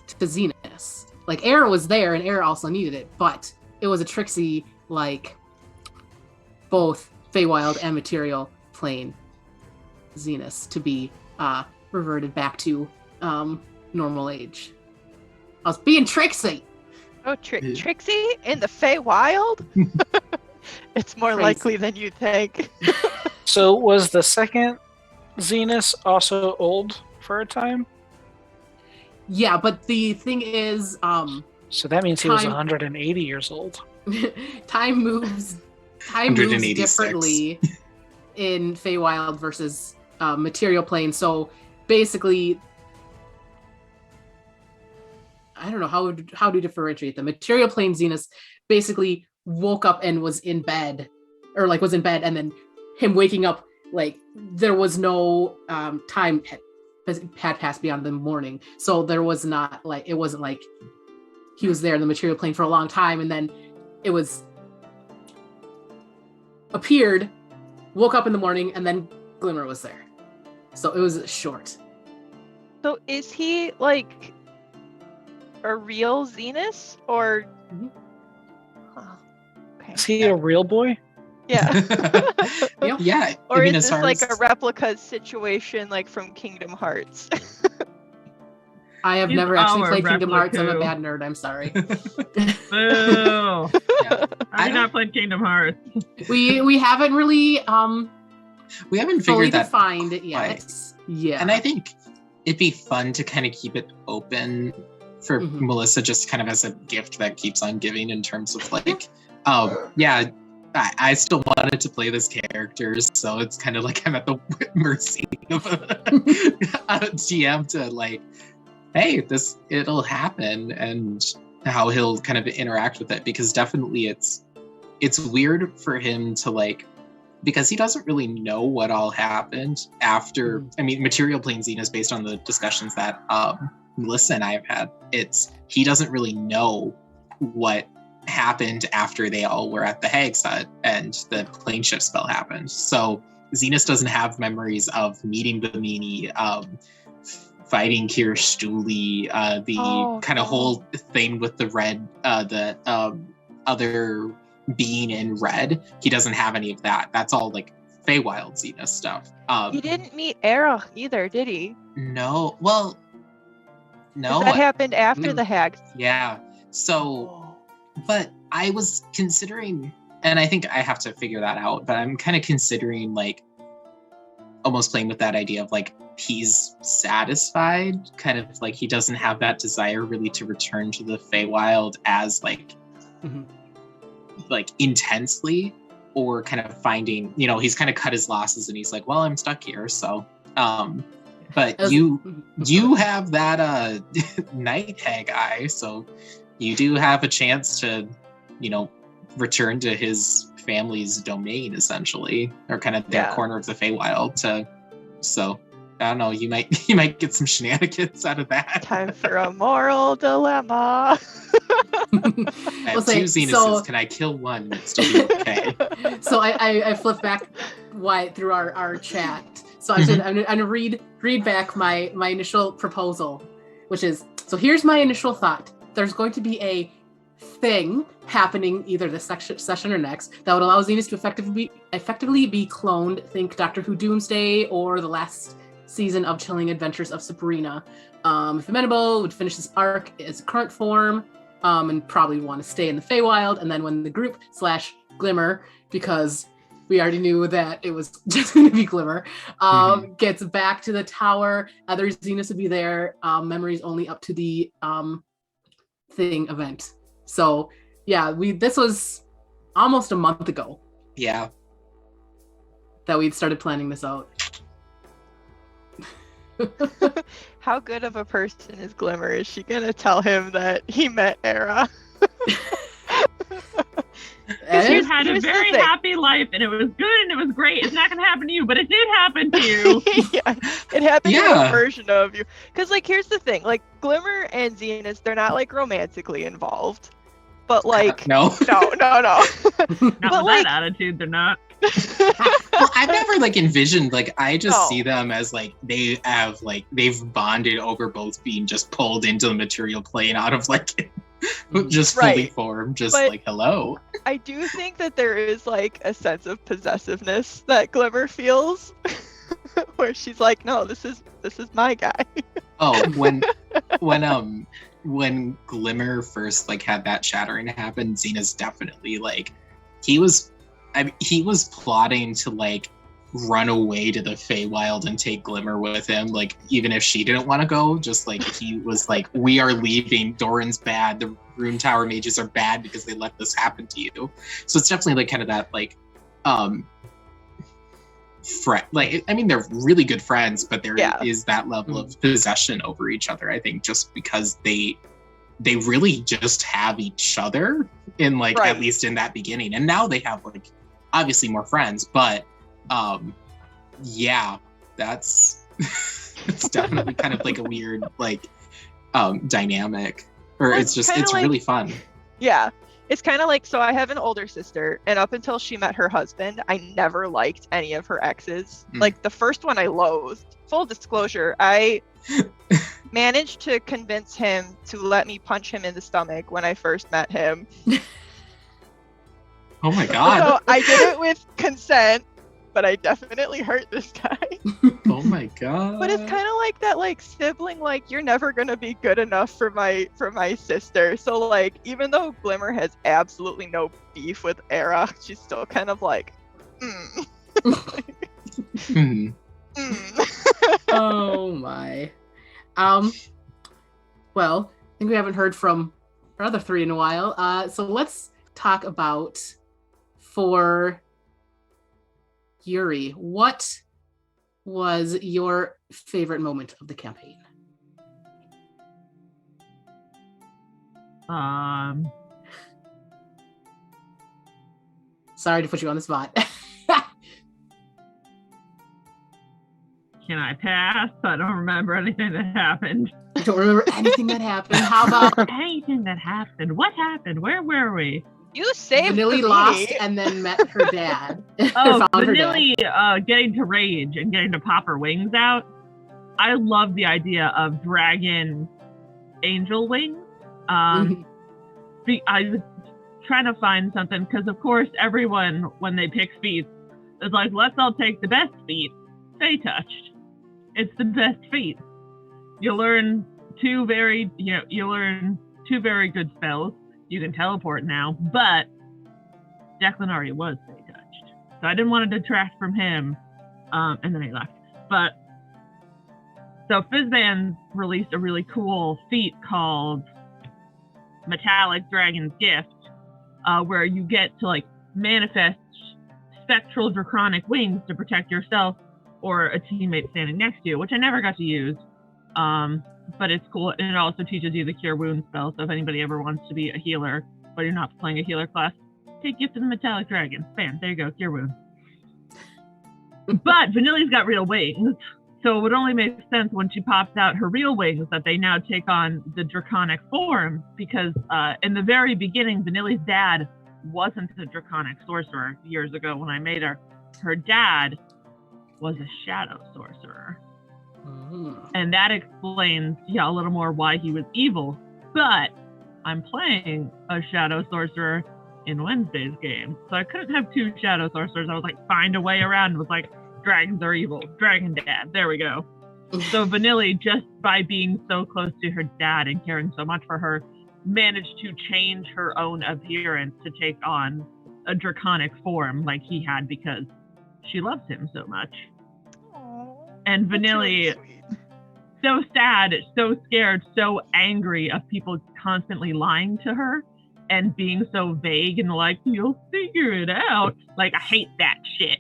to Zenus. Like, Eror was there, and Eror also needed it, but it was a tricksy, like, both Feywild and material plane Zenus to be reverted back to normal age. I was being tricksy. Oh, Trixie in the Feywild? It's more Crazy. likely than you think. So was the second Zenus also old for a time? Yeah, but the thing is, So that means he was Time- 180 years old. time moves 186. differently in Feywild versus material plane. So basically, I don't know how to differentiate them. Material plane Zenus basically woke up and was in bed, and then him waking up, like, there was no time had passed beyond the morning, so there was not, like, it wasn't like he was there in the material plane for a long time and then it was appeared, woke up in the morning, and then Glimmer was there. So it was short. So is he like a real Zenus or? Mhm. Huh. Okay. Is he a real boy? Yeah. Yep. Yeah. Or I mean, is as this far like as- a replica situation, like from Kingdom Hearts? I have He's never actually our played Kingdom Hearts. I'm a replica. bad nerd. I'm sorry. Boo! Yeah. I did not play Kingdom Hearts. we haven't really We haven't fully figured that defined it yet. quite. Yeah. And I think it'd be fun to kind of keep it open for Mhm. Melissa, just kind of as a gift that keeps on giving in terms of like, yeah, I still wanted to play this character, so it's kind of like I'm at the mercy of a GM to like, hey, it'll happen, and how he'll kind of interact with it, because definitely it's weird for him to like, because he doesn't really know what all happened after. I mean, Material Plane Zenus, based on the discussions that Melissa and I have had, he doesn't really know what happened after they all were at the Hag's Hut and the plane shift spell happened. So Zenus doesn't have memories of meeting Bimini, fighting Kirstuli, the kind of whole thing with the red, the other being in red. He doesn't have any of that. That's all like Feywild Zenus stuff. He didn't meet Eror either, did he? No. Well, no. That happened after the hags. Yeah. So, but I was considering, and I think I have to figure that out, but I'm kind of considering like almost playing with that idea of like he's satisfied, kind of like he doesn't have that desire really to return to the Feywild as like like intensely, or kind of finding, you know, he's kind of cut his losses and he's like, well, I'm stuck here, so but you have that night hag eye, so you do have a chance to, you know, return to his family's domain essentially, or kind of their corner of the Feywild. So I don't know, you might get some shenanigans out of that. Time for a moral dilemma. I have two Zenuses. Can I kill one and it's still be okay? So I flipped back Wyatt through our chat. So I'm gonna read back my initial proposal, which is, so here's my initial thought. There's going to be a thing happening either this session or next that would allow Zenus to effectively be cloned. Think Doctor Who Doomsday or the last season of Chilling Adventures of Sabrina. If amenable, would finish this arc as current form, and probably want to stay in the Feywild. And then when the group / Glimmer, because we already knew that it was just going to be Glimmer, gets back to the tower, other Zenus would be there. Memories only up to the thing event. So yeah, this was almost a month ago. Yeah. That we'd started planning this out. How good of a person is Glimmer? Is she gonna tell him that he met Eror? You had a very happy life and it was good and it was great. It's not gonna happen to you, but it did happen to you. Yeah, it happened to a version of you. Because like, here's the thing: like Glimmer and Zenus, they're not like romantically involved, but like no. Not but with like, that attitude, they're not. Well, I've never like envisioned, like I just see them as like they've bonded over both being just pulled into the material plane out of like just fully formed, just but like hello. I do think that there is like a sense of possessiveness that Glimmer feels where she's like, no, this is my guy. Oh, when Glimmer first like had that shattering happen, Xena's definitely like he was plotting to like run away to the Feywild and take Glimmer with him, like even if she didn't want to go, just like he was like, we are leaving, Doran's bad, the Rune Tower mages are bad because they let this happen to you. So it's definitely like kind of that like like I mean they're really good friends, but there is that level of possession over each other, I think, just because they really just have each other in like at least in that beginning, and now they have like obviously more friends, but that's it's definitely kind of like a weird like dynamic, or it's like, really fun. Yeah, it's kind of like, so I have an older sister, and up until she met her husband, I never liked any of her exes. Like the first one I loathed. Full disclosure, I managed to convince him to let me punch him in the stomach when I first met him. Oh my god. So I did it with consent, but I definitely hurt this guy. Oh my god. But it's kind of like that, like sibling, like you're never gonna be good enough for my sister. So like, even though Glimmer has absolutely no beef with Eror, she's still kind of like, Oh my. Well, I think we haven't heard from our other three in a while. So let's talk about, for Yuri, what was your favorite moment of the campaign? Sorry to put you on the spot. Can I pass? I don't remember anything that happened. I don't remember anything that happened. How about anything that happened? What happened? Where were we? You saved Vanilly lost and then met her dad. Oh, Vanilly getting to rage and getting to pop her wings out. I love the idea of dragon angel wings. I was trying to find something because, of course, everyone, when they pick feats, is like, let's all take the best feat. Stay touched. It's the best feat. You learn two very good spells. You can teleport now, but Declan already was stay touched, so I didn't want to detract from him. And then he left. But so Fizzband released a really cool feat called Metallic Dragon's Gift, where you get to like manifest spectral draconic wings to protect yourself or a teammate standing next to you, which I never got to use. But it's cool, and it also teaches you the Cure Wounds spell. So if anybody ever wants to be a healer, but you're not playing a healer class, take Gift of the Metallic Dragon. Bam, there you go, Cure Wounds. But Vanilly's got real wings, so it would only make sense when she pops out her real wings that they now take on the draconic form, because in the very beginning, Vanilly's dad wasn't a draconic sorcerer years ago when I made her. Her dad was a shadow sorcerer. And that explains, a little more why he was evil. But I'm playing a shadow sorcerer in Wednesday's game, so I couldn't have two shadow sorcerers. I was like, find a way around. It was like, dragons are evil. Dragon dad. There we go. So Vanilly, just by being so close to her dad and caring so much for her, managed to change her own appearance to take on a draconic form like he had because she loves him so much. And Vanilly, so sad, so scared, so angry of people constantly lying to her and being so vague and like, you'll figure it out. Like, I hate that shit.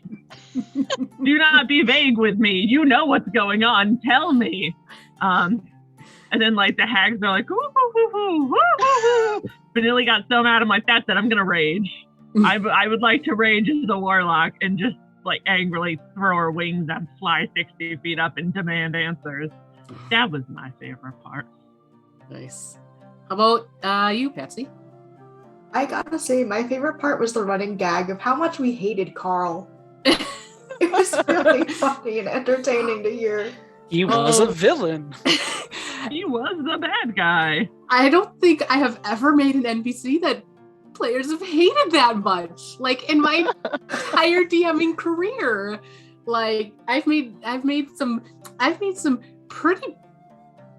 Do not be vague with me. You know what's going on. Tell me. And then like the hags are like, woo, woo, woo, woo, woo, woo. Vanilly got so mad. I'm like, that's it. I'm going to rage. I would like to rage as a warlock and just like angrily throw her wings and fly 60 feet up and demand answers. That was my favorite part. Nice. How about you, Patsy? I gotta say, my favorite part was the running gag of how much we hated Carl. It was really funny and entertaining to hear. He was a villain. He was the bad guy. I don't think I have ever made an NPC that players have hated that much. Like in my entire DMing career, like I've made some pretty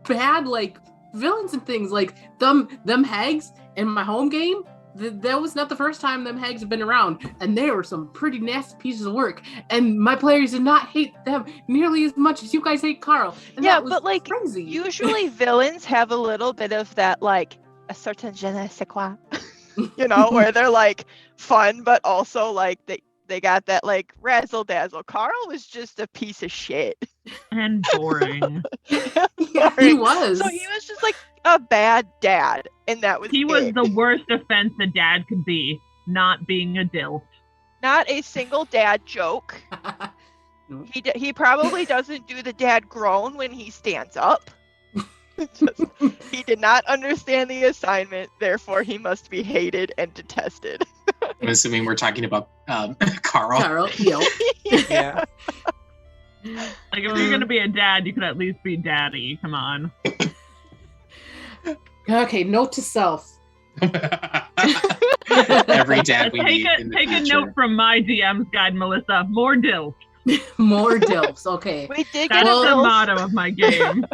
bad like villains and things. Like them hags in my home game. That was not the first time them hags have been around, and they were some pretty nasty pieces of work. And my players did not hate them nearly as much as you guys hate Carl. And yeah, that was but like crazy. Usually villains have a little bit of that, like a certain je ne sais quoi, where they're like fun, but also like they got that like razzle dazzle. Carl was just a piece of shit and boring. Yeah, he was. So he was just like a bad dad, and that was he was the worst offense a dad could be, not being a dilf. Not a single dad joke. He probably doesn't do the dad groan when he stands up. He did not understand the assignment, therefore he must be hated and detested. I'm assuming we're talking about Carl. Carl, yep. Yeah. Like if you're gonna be a dad, you could at least be daddy. Come on. Okay, note to self. Every dad we need in the Take a future. note from my DM's guide, Melissa. More dilf. More dilfs. Okay. We did get That's a the MILF. motto of my game.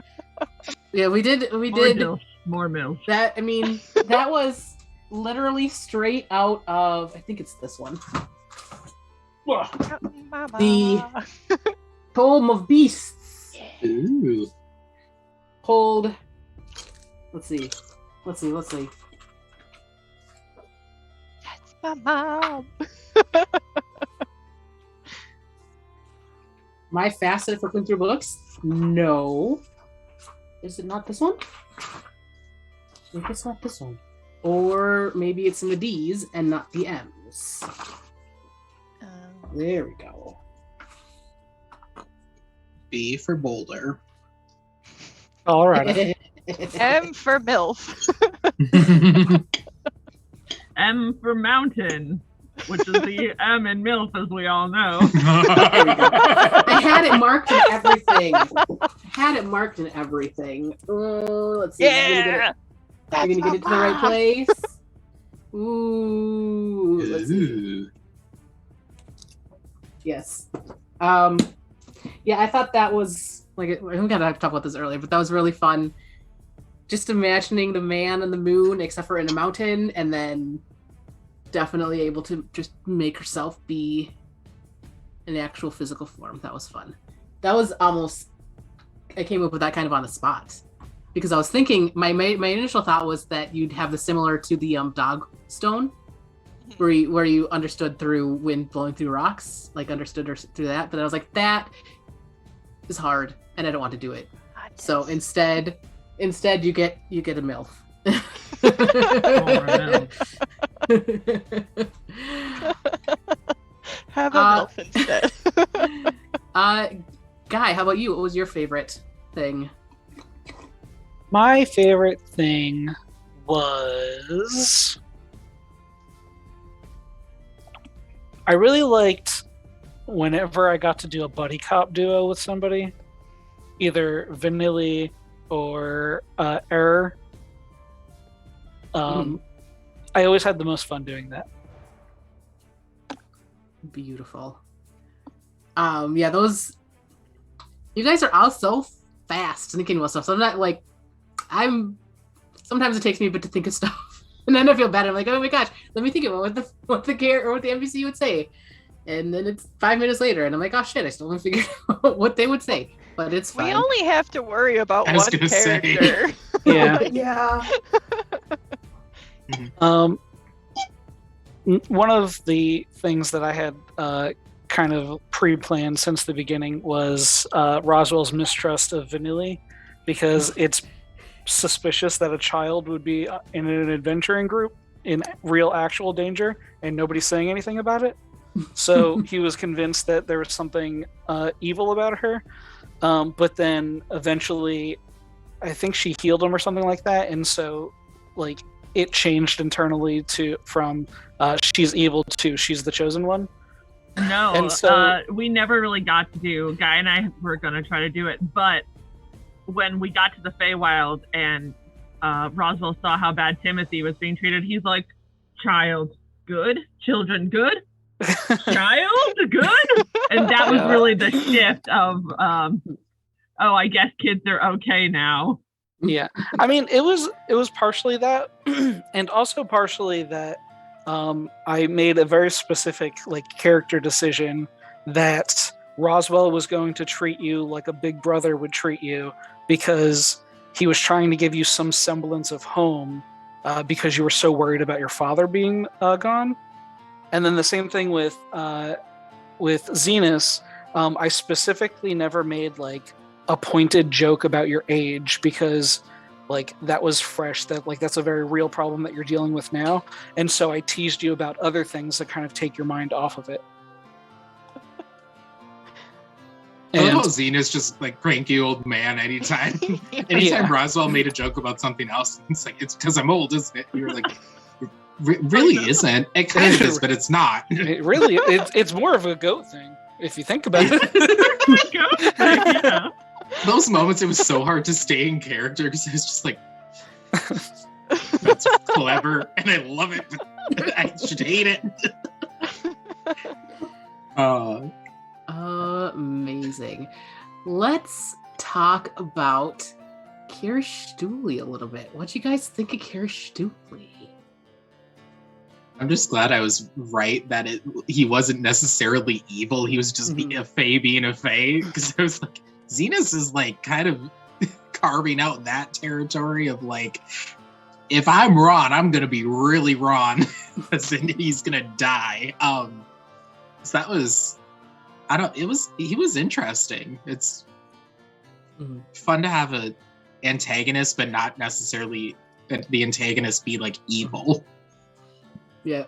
Yeah, we did. More dilf. More milf. That. I mean, that was literally straight out of. I think it's this one. The Tome of Beasts. Ooh. Hold. Let's see. That's my mom. Am I fast at flipping through books? No. Is it not this one? Maybe it's not this one. Or maybe it's in the D's and not the M's. There we go. B for Boulder. All right. M for MILF. M for mountain. which is the M in MILF, as we all know. I had it marked in everything. Let's see. Yeah. Are you gonna get it to the right place? Ooh. Let's see. Ooh. Yes. Yeah, I thought that was like, we gotta talk about this earlier, but that was really fun. Just imagining the man on the moon, except for in a mountain, and then definitely able to just make herself be an actual physical form. That was fun. That was almost, I came up with that kind of on the spot. Because I was thinking, my initial thought was that you'd have the similar to the dog stone, where you understood through wind blowing through rocks, like understood through that. But I was like, that is hard, and I don't want to do it. So instead you get a MILF. Have a MILF instead. Guy, how about you? What was your favorite thing? My favorite thing was, I really liked whenever I got to do a buddy cop duo with somebody, either Vanilly or Eror. I always had the most fun doing that. Beautiful. Yeah, those, you guys are all so fast thinking about stuff. So I'm not like, sometimes it takes me a bit to think of stuff, and then I feel bad. I'm like, oh my gosh, let me think about what the NPC would say, and then it's 5 minutes later, and I'm like, oh shit, I still haven't figured out what they would say, but it's fine. We only have to worry about one character. Yeah. Yeah. One of the things that I had kind of pre-planned since the beginning was Roswell's mistrust of Vanilly, because it's suspicious that a child would be in an adventuring group in real actual danger and nobody's saying anything about it. So he was convinced that there was something evil about her, but then eventually I think she healed him or something like that, and so like it changed internally from she's evil to she's the chosen one. No, and so we never really got to do, Guy and I were going to try to do it, but when we got to the Feywild and Roswell saw how bad Timothy was being treated, he's like, child, good? Children, good? Child, good? And that was really the shift of, oh, I guess kids are okay now. Yeah. I mean, it was partially that, and also partially that I made a very specific like character decision that Roswell was going to treat you like a big brother would treat you, because he was trying to give you some semblance of home because you were so worried about your father being gone. And then the same thing with Zenus. I specifically never made like a pointed joke about your age, because like that was fresh, that like that's a very real problem that you're dealing with now. And so I teased you about other things that kind of take your mind off of it. I love how Zenus just like cranky old man anytime. Anytime Roswell made a joke about something else, it's like, it's because I'm old, isn't it? You're like, really isn't. It kind of is, but it's not. It really, it's more of a goat thing if you think about it. Goat thing, yeah. Those moments, it was so hard to stay in character because it was just like, that's clever and I love it, but I should hate it. Amazing. Let's talk about Kirishdooley a little bit. What do you guys think of Kirishdooley? I'm just glad I was right that he wasn't necessarily evil. He was just being a fae, because I was like, Zenus is like kind of carving out that territory of like, if I'm Ron, I'm gonna be really Ron, because then he's gonna die. So that was, he was interesting. It's fun to have a antagonist, but not necessarily the antagonist be like evil. Yeah.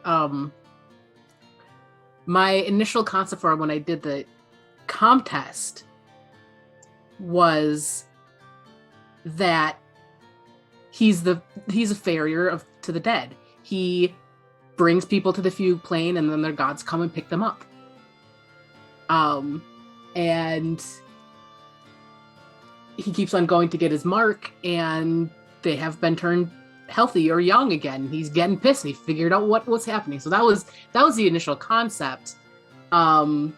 My initial concept for him when I did the comp test was that he's a farrier to the dead. He brings people to the fugue plane, and then their gods come and pick them up. And he keeps on going to get his mark, and they have been turned healthy or young again. He's getting pissed, and he figured out what was happening. So that was the initial concept. I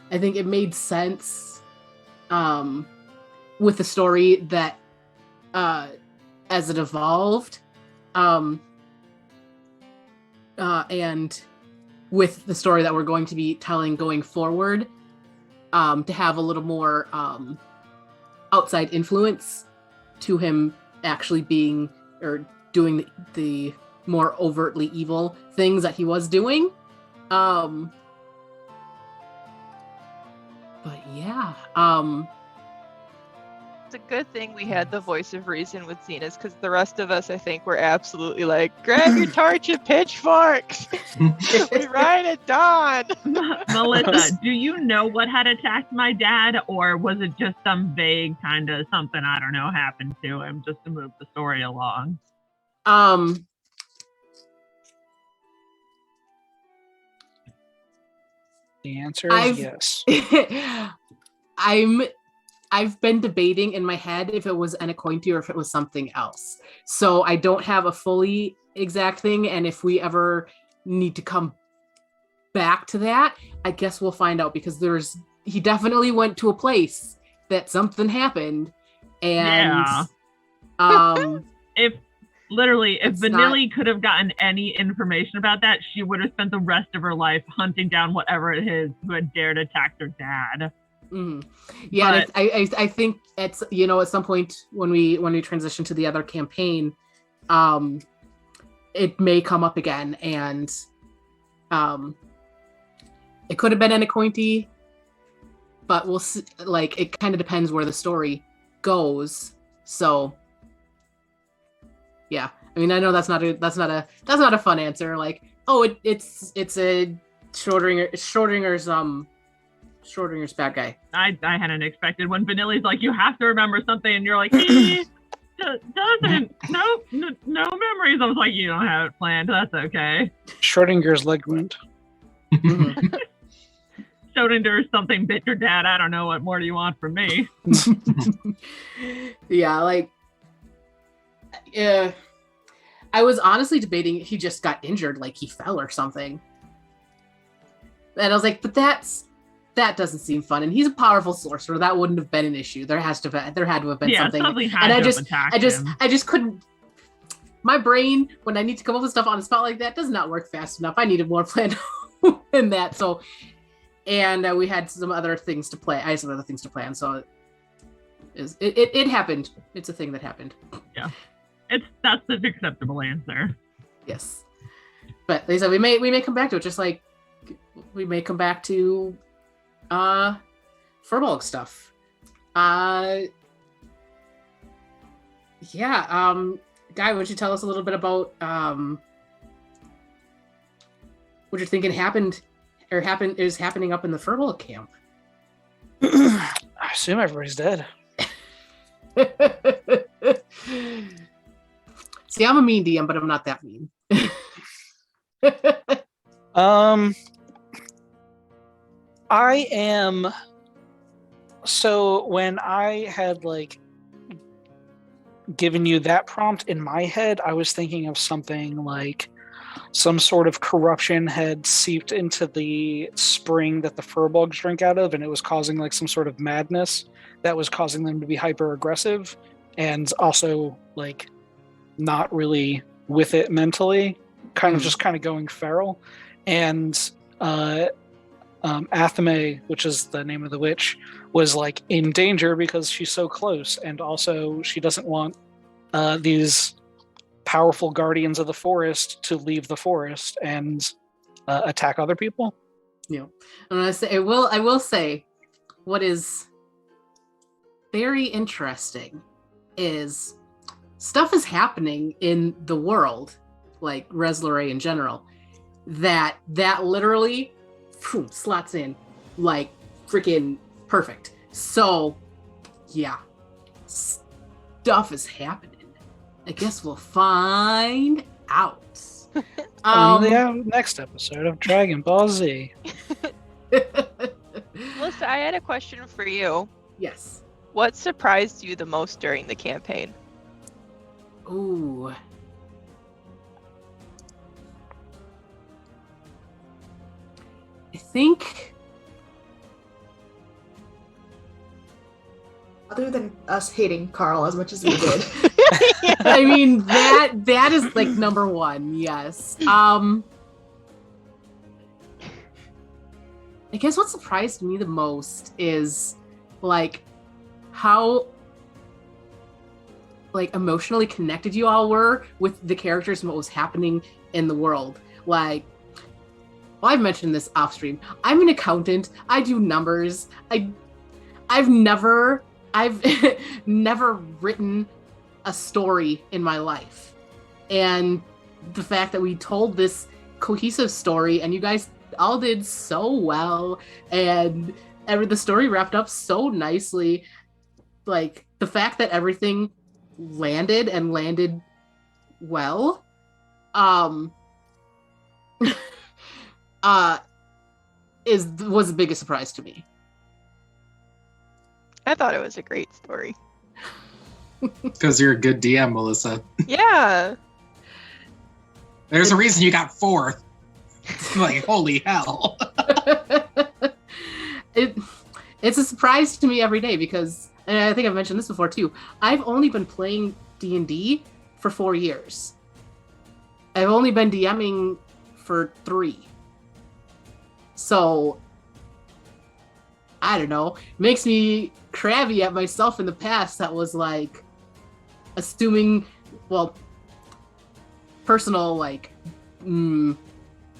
think it made sense with the story that as it evolved, and with the story that we're going to be telling going forward, to have a little more outside influence to him actually being or doing the more overtly evil things that he was doing. But yeah, It's a good thing we had the voice of reason with Zenus, because the rest of us, I think, were absolutely like, grab your torch and pitchforks! We ride at dawn! Melissa, do you know what had attacked my dad, or was it just some vague kind of something, I don't know, happened to him just to move the story along? The answer is yes. I've been debating in my head if it was an Acointi or if it was something else. So I don't have a fully exact thing. And if we ever need to come back to that, I guess we'll find out, because he definitely went to a place that something happened. And if Vanilly could have gotten any information about that, she would have spent the rest of her life hunting down whatever it is who had dared attack their dad. Yeah, but I think it's, at some point when we transition to the other campaign, it may come up again, and it could have been an Acointi, but we'll see. Like, it kind of depends where the story goes. So yeah, I mean, I know that's not a fun answer. Like, oh, it's a Schrodinger's bad guy. I hadn't expected when Vanilly's like, you have to remember something, and you're like, he doesn't. No memories. I was like, you don't have it planned. That's okay. Schrodinger's ligament. Schrodinger's something bit your dad. I don't know, what more do you want from me? Yeah, like, I was honestly debating he just got injured, like he fell or something. And I was like, but that doesn't seem fun. And he's a powerful sorcerer. That wouldn't have been an issue. There had to have been something. And I just couldn't. My brain, when I need to come up with stuff on the spot like that, does not work fast enough. I needed more plan than that. So, and we had some other things to play. I had some other things to plan. So it happened. It's a thing that happened. Yeah, that's an acceptable answer. Yes, but like I said, we may come back to it. Just like we may come back to Furbolg stuff. Guy, why don't you tell us a little bit about what you're thinking is happening up in the Furbolg camp? I assume everybody's dead. See, I'm a mean DM, but I'm not that mean. I am. So when I had given you that prompt in my head, I was thinking of something like some sort of corruption had seeped into the spring that the Furbolgs drink out of, and it was causing some sort of madness that was causing them to be hyper aggressive, and also not really with it mentally, kind of going feral. And Athame, which is the name of the witch, was in danger because she's so close, and also she doesn't want these powerful guardians of the forest to leave the forest and attack other people. Yeah, I'm gonna say I will say what is very interesting is stuff is happening in the world, like Reslore in general, that literally slots in freaking perfect. So yeah, stuff is happening. I guess we'll find out. On the next episode of Dragon Ball Z. Melissa, I had a question for you. Yes. What surprised you the most during the campaign? Ooh. I think Other than us hating Carl as much as we did. I mean that is like number one, yes. I guess what surprised me the most is like how like emotionally connected you all were with the characters and what was happening in the world. Like, well, I've mentioned this off stream. I'm an accountant. I do numbers. I've never written a story in my life. And the fact that we told this cohesive story and you guys all did so well and the story wrapped up so nicely. Like the fact that everything landed well, was the biggest surprise to me. I thought it was a great story. Because you're a good DM, Melissa. Yeah. There's a reason you got 4th. Like, holy hell. It's a surprise to me every day because, and I think I've mentioned this before too, I've only been playing D&D for 4 years. I've only been DMing for 3. So, I don't know, makes me crabby at myself in the past that was like, assuming, well, personal like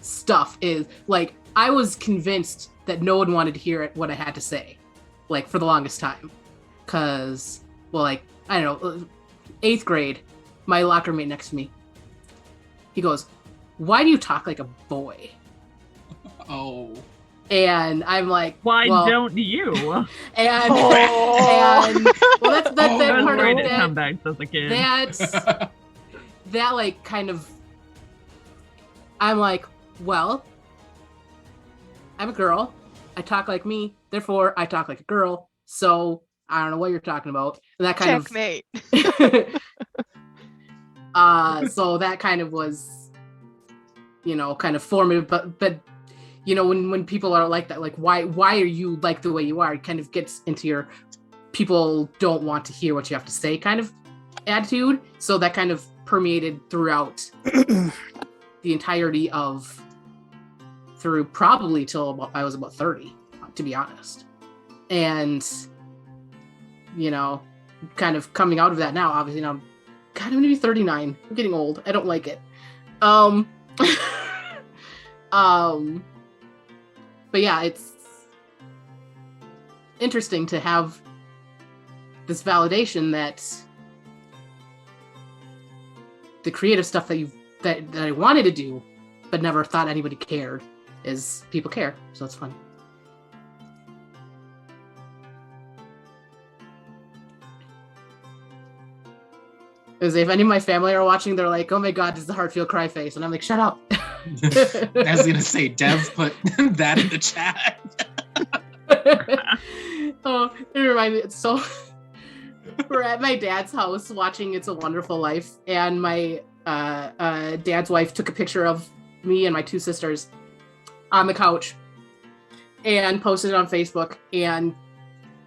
stuff is, like, I was convinced that no one wanted to hear what I had to say, like, for the longest time. Because, well, like, I don't know, 8th grade, my locker mate next to me, he goes, "Why do you talk like a boy?" Oh. And I'm like, why well, don't you? And well, that's that I was part great of at that. comebacks as a kid. That like kind of, I'm like, well, I'm a girl. I talk like me, therefore I talk like a girl. So I don't know what you're talking about. And that kind Checkmate. so that kind of was, kind of formative, but when people are like that, like why are you like the way you are? It kind of gets into your people don't want to hear what you have to say kind of attitude. So that kind of permeated throughout the entirety through probably till I was about 30, to be honest. And kind of coming out of that now, obviously now, God, I'm gonna be 39. I'm getting old. I don't like it. But yeah, it's interesting to have this validation that the creative stuff that I wanted to do, but never thought anybody cared, is people care. So it's fun. Because if any of my family are watching, they're like, "Oh my God, this is the Heartfield cry face," and I'm like, "Shut up." I was gonna say, Dev put that in the chat. Oh, it reminded me. So we're at my dad's house watching It's a Wonderful Life, and my dad's wife took a picture of me and my 2 sisters on the couch and posted it on Facebook. And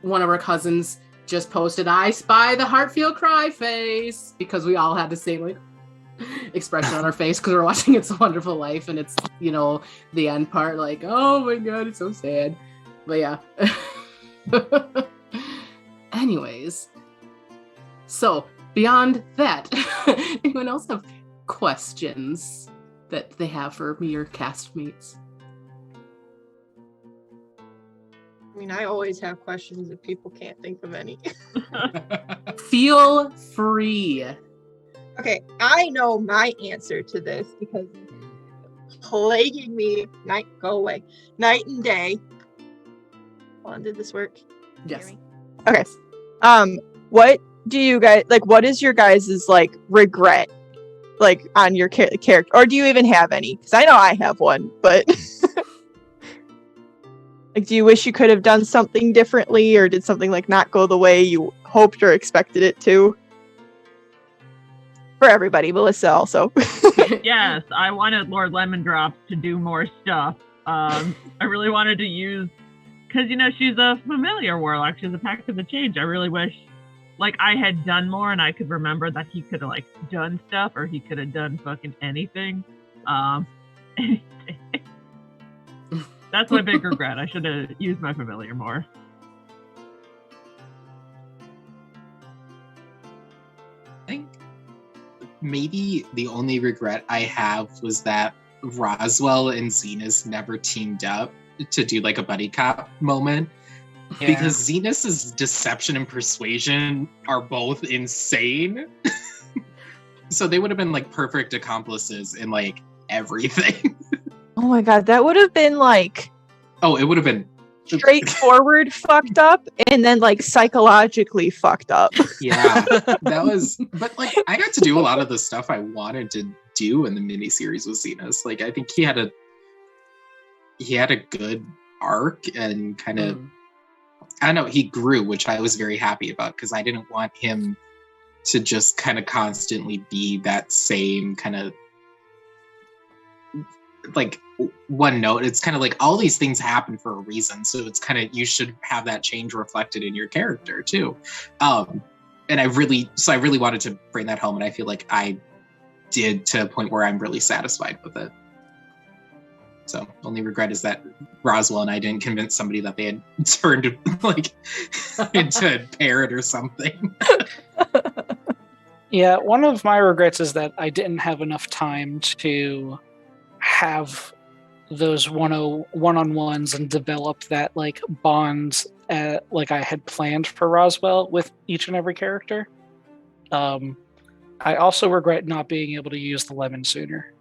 one of our cousins just posted, "I spy the Heartfield cry face," because we all had the same like expression on our face because we're watching It's a Wonderful Life, and it's the end part, like, oh my God, it's so sad. But yeah. Anyways, so beyond that, anyone else have questions that they have for me or castmates? I mean, I always have questions if people can't think of any. Feel free. Okay, I know my answer to this because it's plaguing me night and day. Hold on, did this work? Yes. Okay. What do you guys like? What is your guys' like regret like on your character, or do you even have any? Because I know I have one, but like, do you wish you could have done something differently, or did something like not go the way you hoped or expected it to? For everybody, Melissa also. Yes, I wanted Lord Lemon Drops to do more stuff. I really wanted to use, because she's a familiar warlock. She's a Pact of the Change. I really wish, like, I had done more, and I could remember that he could have like done stuff, or he could have done fucking anything. That's my big regret. I should have used my familiar more. I think maybe the only regret I have was that Roswell and Zenus never teamed up to do like a buddy cop moment. Yeah. Because Zenus's deception and persuasion are both insane. So they would have been like perfect accomplices in like everything. Oh my god, that would have been like It would have been straightforward fucked up, and then like psychologically fucked up. Yeah, that was. But like, I got to do a lot of the stuff I wanted to do in the miniseries with Zenus. Like, I think he had a good arc and kind of, I don't know, he grew, which I was very happy about because I didn't want him to just kind of constantly be that same kind of like one note. It's kind of like all these things happen for a reason, so it's kind of, you should have that change reflected in your character too. And I really wanted to bring that home, and I feel like I did to a point where I'm really satisfied with it. So only regret is that Roswell and I didn't convince somebody that they had turned like into a parrot or something. Yeah, one of my regrets is that I didn't have enough time to have those one-on-ones and develop that like bond like I had planned for Roswell with each and every character. I also regret not being able to use the lemon sooner.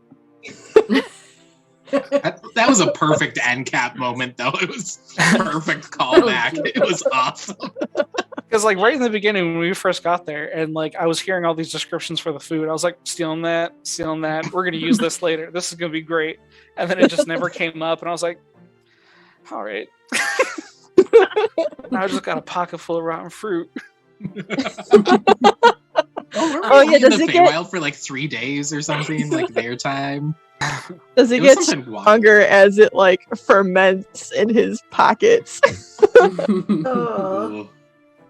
That was a perfect end cap moment, though. It was perfect callback. It was awesome. Because like right in the beginning when we first got there, and like I was hearing all these descriptions for the food, I was like, stealing that. We're gonna use this later. This is gonna be great. And then it just never came up, and I was like, all right. Now I just got a pocket full of rotten fruit. Oh yeah, does it get Feywild for like 3 days or something, like their time? Does it get stronger as it like ferments in his pockets? Oh.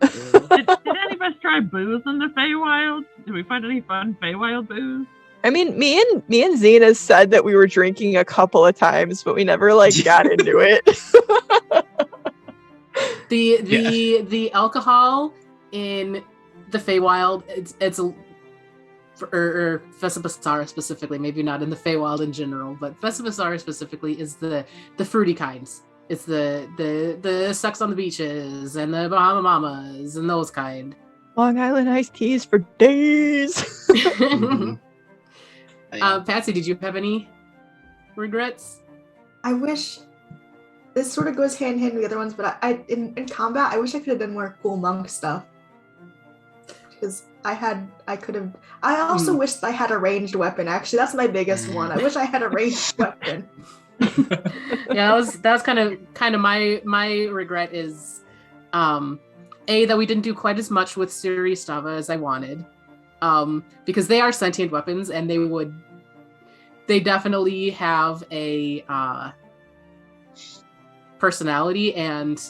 Did any of us try booze in the Feywild? Did we find any fun Feywild booze? I mean, me and Zena said that we were drinking a couple of times, but we never like got into it. The alcohol in the Feywild, it's or Vesipisara specifically, maybe not in the Feywild in general, but Vesipisara specifically is the fruity kinds. It's the sex on the beaches and the Bahama Mamas and those kind. Long Island iced teas for days. Mm-hmm. Patsy, did you have any regrets? I wish this sort of goes hand in hand with the other ones, but I in combat, I wish I could have done more cool monk stuff. Because I also wish I had a ranged weapon. Actually, that's my biggest one. I wish I had a ranged weapon. Yeah, that was kind of my regret is, that we didn't do quite as much with Suri Stava as I wanted, because they are sentient weapons and they definitely have a personality, and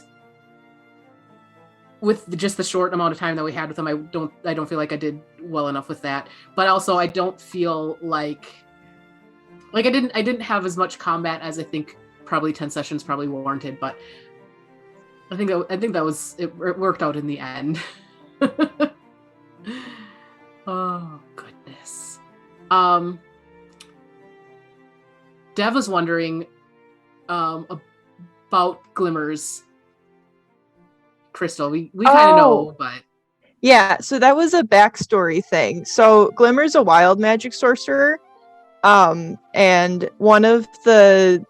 with just the short amount of time that we had with them, I don't feel like I did well enough with that. But also, I don't feel like I didn't have as much combat as I think probably 10 sessions probably warranted. But I think that was it worked out in the end. Oh goodness. Dev was wondering about Glimmer's crystal. We kind of know, but yeah, so that was a backstory thing. So Glimmer's a wild magic sorcerer, and one of the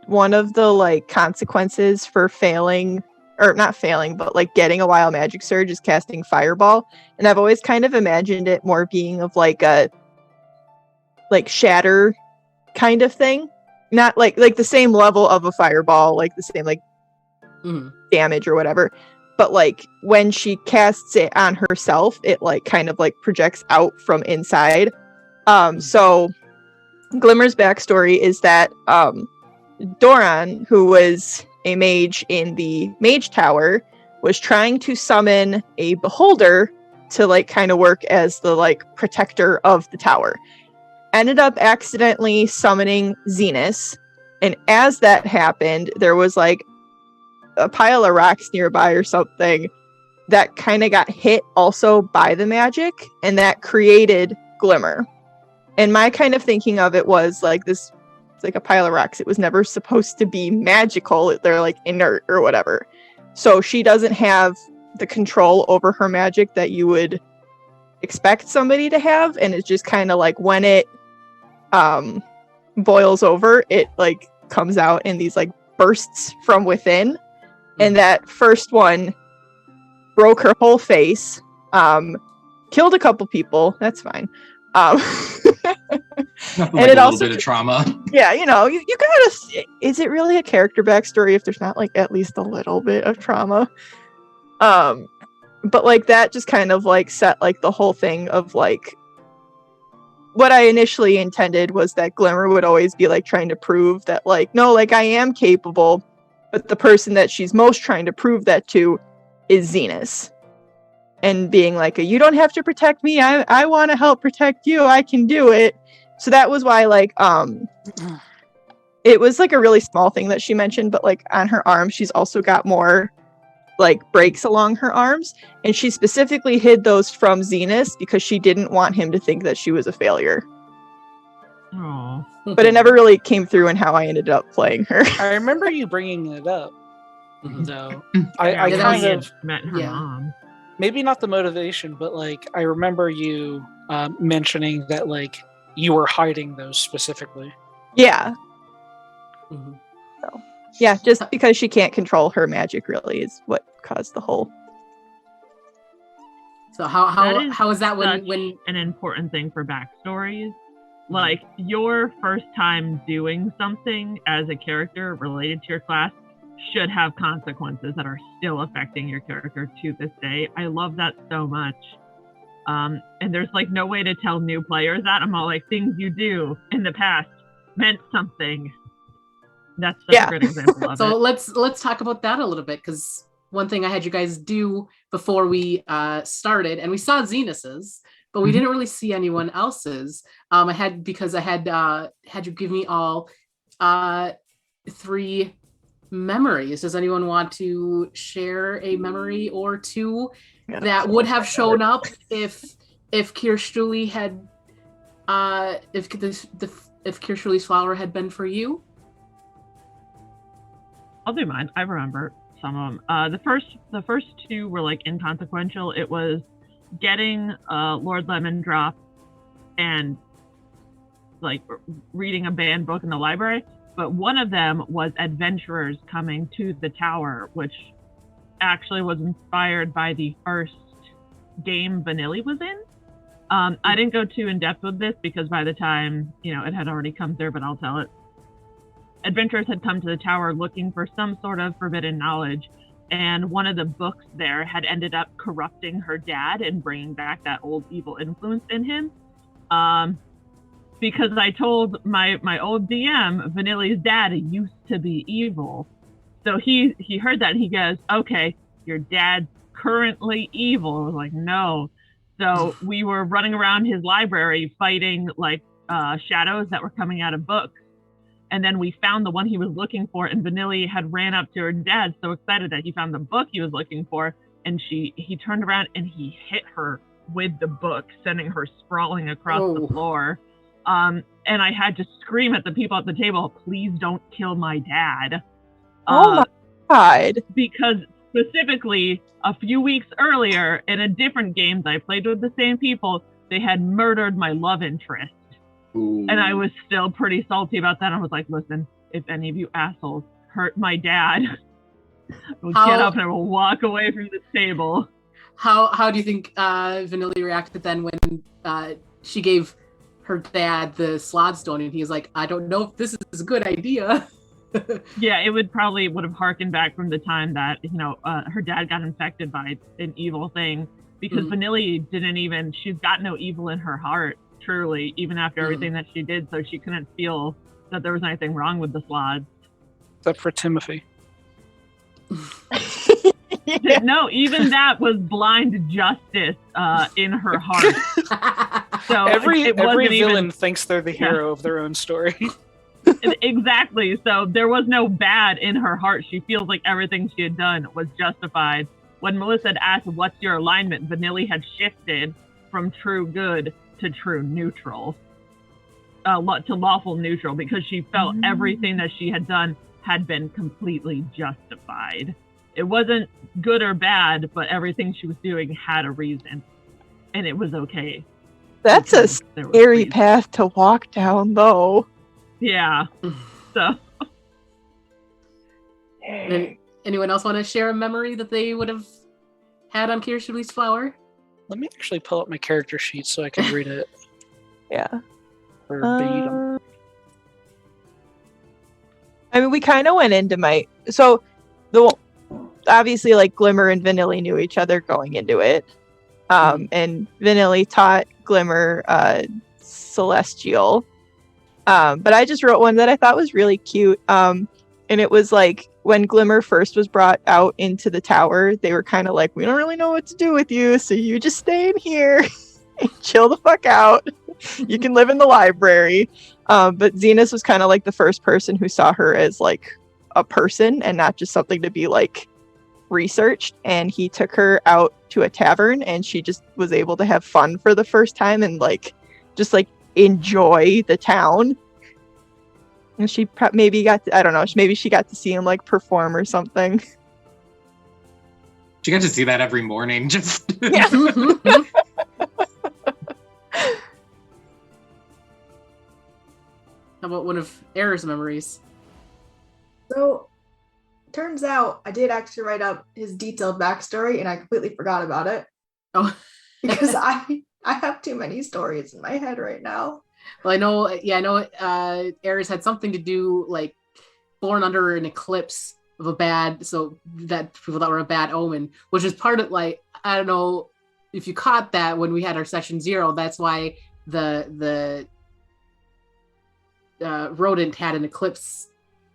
like consequences for failing, or not failing, but like getting a wild magic surge is casting fireball. And I've always kind of imagined it more being of like a like shatter kind of thing. Not like the same level of a fireball, like the same like damage or whatever. But like when she casts it on herself, it like kind of like projects out from inside. So Glimmer's backstory is that Doran, who was a mage in the mage tower, was trying to summon a beholder to like kind of work as the like protector of the tower. Ended up accidentally summoning Zenus, and as that happened, there was like a pile of rocks nearby or something that kind of got hit also by the magic, and that created Glimmer. And my kind of thinking of it was like this, it's like a pile of rocks. It was never supposed to be magical. They're like inert or whatever. So she doesn't have the control over her magic that you would expect somebody to have. And it's just kind of like when it boils over, it like comes out in these like bursts from within. And that first one broke her whole face, killed a couple people. That's fine. And like it a also little bit of trauma. Yeah, you gotta. Is it really a character backstory if there's not like at least a little bit of trauma? But like that just kind of like set like the whole thing of like what I initially intended was that Glimmer would always be like trying to prove that like no, like I am capable, but the person that she's most trying to prove that to is Zenus. And being like, you don't have to protect me. I want to help protect you. I can do it. So that was why, like, it was like a really small thing that she mentioned, but like on her arm, she's also got more like breaks along her arms. And she specifically hid those from Zenus because she didn't want him to think that she was a failure. Oh. But it never really came through in how I ended up playing her. I remember you bringing it up, though. I Yeah, kind we of met her mom. maybe not the motivation, but like I remember you mentioning that like you were hiding those specifically. Yeah. So, yeah, just because she can't control her magic really is what caused the whole. So how is that when an important thing for backstories? Like your first time doing something as a character related to your class should have consequences that are still affecting your character to this day. I love that so much. And there's like no way to tell new players that. I'm all like, things you do in the past meant something. That's such a great example of so it. let's talk about that a little bit, because one thing I had you guys do before we started, and we saw Zenus's, but we didn't really see anyone else's. I had you give me all 3 memories. Does anyone want to share a memory or 2 that would have shown up if Kirstuli had if Kirstuli's flower had been for you? I'll do mine. I remember some of them. The first 2 were like inconsequential. It was getting Lord Lemon Drop and like reading a banned book in the library. But one of them was adventurers coming to the tower, which actually was inspired by the first game Vanilly was in. I didn't go too in depth with this because by the time, it had already come through, but I'll tell it. Adventurers had come to the tower looking for some sort of forbidden knowledge, and one of the books there had ended up corrupting her dad and bringing back that old evil influence in him. Because I told my old DM, Vanilly's dad used to be evil. So he heard that and he goes, okay, your dad's currently evil. I was like, no. So we were running around his library fighting like shadows that were coming out of books. And then we found the one he was looking for, and Vanilly had ran up to her dad so excited that he found the book he was looking for, and he turned around and he hit her with the book, sending her sprawling across the floor. And I had to scream at the people at the table, please don't kill my dad. Oh my God. Because specifically, a few weeks earlier, in a different game that I played with the same people, they had murdered my love interest. Ooh. And I was still pretty salty about that. I was like, listen, if any of you assholes hurt my dad, I will get up and I will walk away from this table. How do you think Vanilly reacted then when she gave her dad the slod stone, and he's like, I don't know if this is a good idea. Yeah, it would have harkened back from the time that her dad got infected by an evil thing, because Vanilly she's got no evil in her heart, truly, even after everything that she did, so she couldn't feel that there was anything wrong with the slods. Except for Timothy. Yeah. No, even that was blind justice in her heart. So every villain even thinks they're the hero of their own story. Exactly. So there was no bad in her heart. She feels like everything she had done was justified. When Melissa had asked, what's your alignment, Vanilly had shifted from true good to true neutral. To lawful neutral, because she felt everything that she had done had been completely justified. It wasn't good or bad, but everything she was doing had a reason. And it was okay. That's a scary path to walk down, though. Yeah. So. Anyone else want to share a memory that they would have had on Kirsten's flower? Let me actually pull up my character sheet so I can read it. Yeah. Verbatim. I mean, we kind of went into obviously, like, Glimmer and Vanilly knew each other going into it. And Vanilly taught Glimmer Celestial. But I just wrote one that I thought was really cute. And it was like, when Glimmer first was brought out into the tower, they were kind of like, we don't really know what to do with you, so you just stay in here and chill the fuck out. You can live in the library. But Zenus was kind of like the first person who saw her as like a person and not just something to be like researched. And he took her out to a tavern, and she just was able to have fun for the first time and like just like enjoy the town. And she maybe got to, I don't know, maybe she got to see him like perform or something. She got to see that every morning. Just Yeah. How about one of Eror's memories? So, turns out I did actually write up his detailed backstory, and I completely forgot about it. Oh, Because I have too many stories in my head right now. well, I know Eror's had something to do, like, born under an eclipse of a bad, so that people thought were a bad omen, which is part of, like, I don't know if you caught that when we had our session 0. That's why the rodent had an eclipse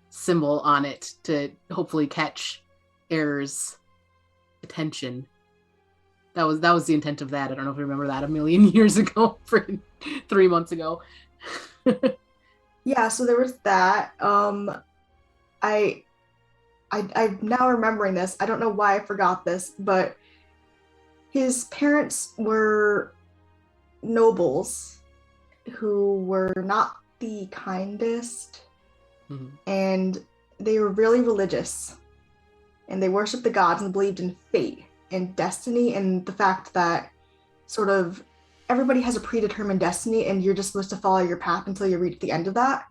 symbol on it to hopefully catch Eror's attention. That was the intent of that. I don't know if you remember that a million years ago, 3 months ago. Yeah, so there was that. I'm now remembering this. I don't know why I forgot this, but his parents were nobles who were not the kindest, and they were really religious, and they worshipped the gods and believed in fate and destiny, and the fact that sort of everybody has a predetermined destiny and you're just supposed to follow your path until you reach the end of that.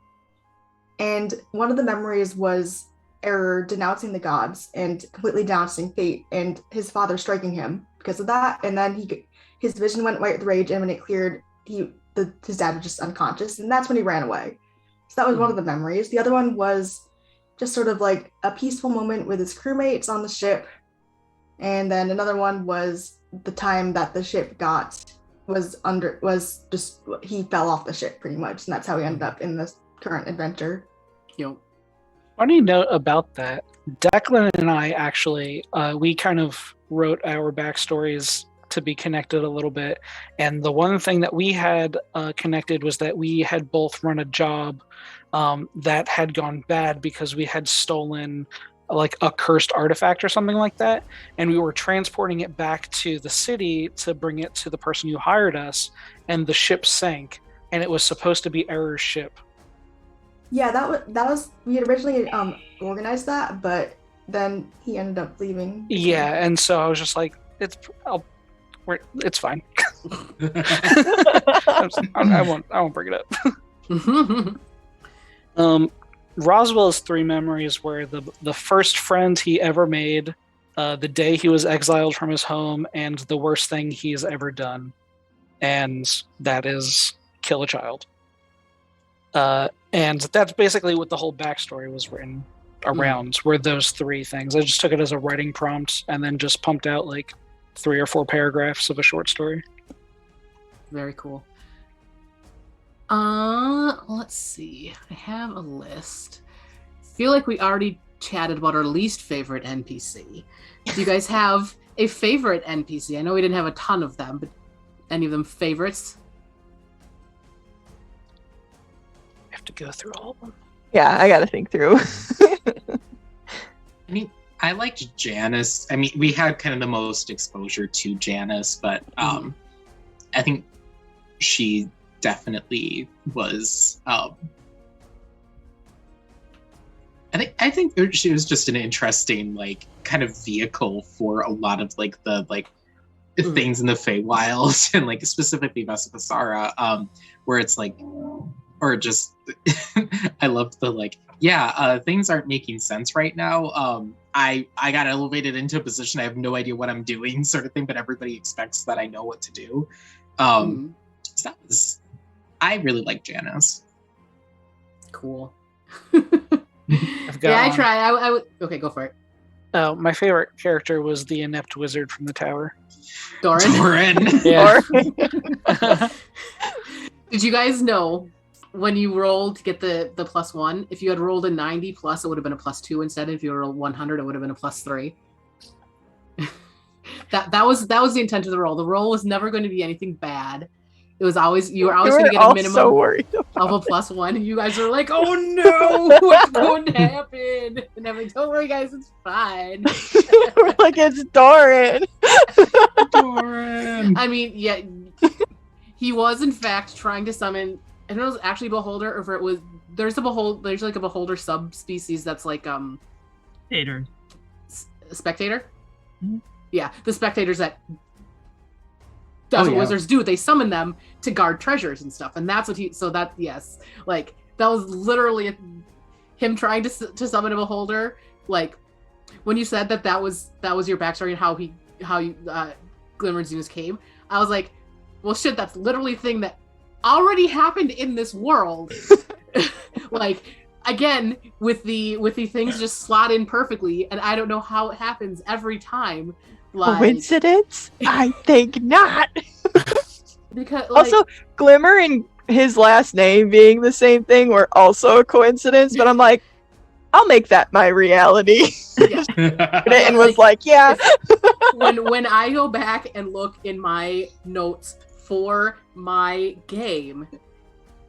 And one of the memories was Eror denouncing the gods and completely denouncing fate, and his father striking him because of that. And then his vision went white with rage, and when it cleared, his dad was just unconscious, and that's when he ran away. So that was one of the memories. The other one was just sort of like a peaceful moment with his crewmates on the ship. And then another one was the time that the ship he fell off the ship pretty much, and that's how he ended up in this current adventure. Yep. Funny note about that, Declan and I actually, we kind of wrote our backstories to be connected a little bit. And the one thing that we had connected was that we had both run a job that had gone bad because we had stolen like a cursed artifact or something like that. And we were transporting it back to the city to bring it to the person who hired us. And the ship sank. And it was supposed to be Eror's ship. Yeah, that was we had originally organized that, but then he ended up leaving. Yeah, and so I was just like, it's fine. I won't bring it up. Roswell's 3 memories were the first friend he ever made, the day he was exiled from his home, and the worst thing he's ever done. And that is kill a child. And that's basically what the whole backstory was written around, were those three things. I just took it as a writing prompt and then just pumped out like 3 or 4 paragraphs of a short story. Very cool. Let's see. I have a list. Feel like we already chatted about our least favorite NPC. Do you guys have a favorite NPC? I know we didn't have a ton of them, but any of them favorites? I have to go through all of them. Yeah, I gotta think through. I mean, I liked Janice. I mean, we had kind of the most exposure to Janice, but I think she definitely was. I think she was just an interesting, like, kind of vehicle for a lot of like the things in the Feywild, and like specifically Vesipisara, where it's like, or just I loved the like, things aren't making sense right now. I got elevated into a position I have no idea what I'm doing, sort of thing, but everybody expects that I know what to do. So that was, I really like Janice. Cool. I try. I would. Okay, go for it. Oh, my favorite character was the inept wizard from the tower. Doran. Yeah. Did you guys know when you rolled to get the +1, if you had rolled a 90 plus, it would have been a +2 instead. If you rolled 100, it would have been a +3. that was the intent of the roll. The roll was never going to be anything bad. It was always, you were always going to get a minimum so worried of a +1, and you guys were like, "Oh no, what's going to happen?" And I'm like, "Don't worry, guys, it's fine." We're like, it's Doran. Doran. I mean, yeah, he was in fact trying to summon. I don't know if it was actually Beholder, or if it was there's like a Beholder subspecies that's like Spectators. Spectator. Mm-hmm. Yeah, the spectators that. That's what wizards do. They summon them to guard treasures and stuff, and that's what he. So that like that was literally him trying to summon a beholder. Like when you said that was your backstory and how you Glimmer and Zenus came. I was like, well, shit, that's literally a thing that already happened in this world. Like again, with the things just slot in perfectly, and I don't know how it happens every time. Like, coincidence? I think not. Because also, Glimmer and his last name being the same thing were also a coincidence, but I'm like, I'll make that my reality. Yeah. And was like, yeah. when I go back and look in my notes for my game,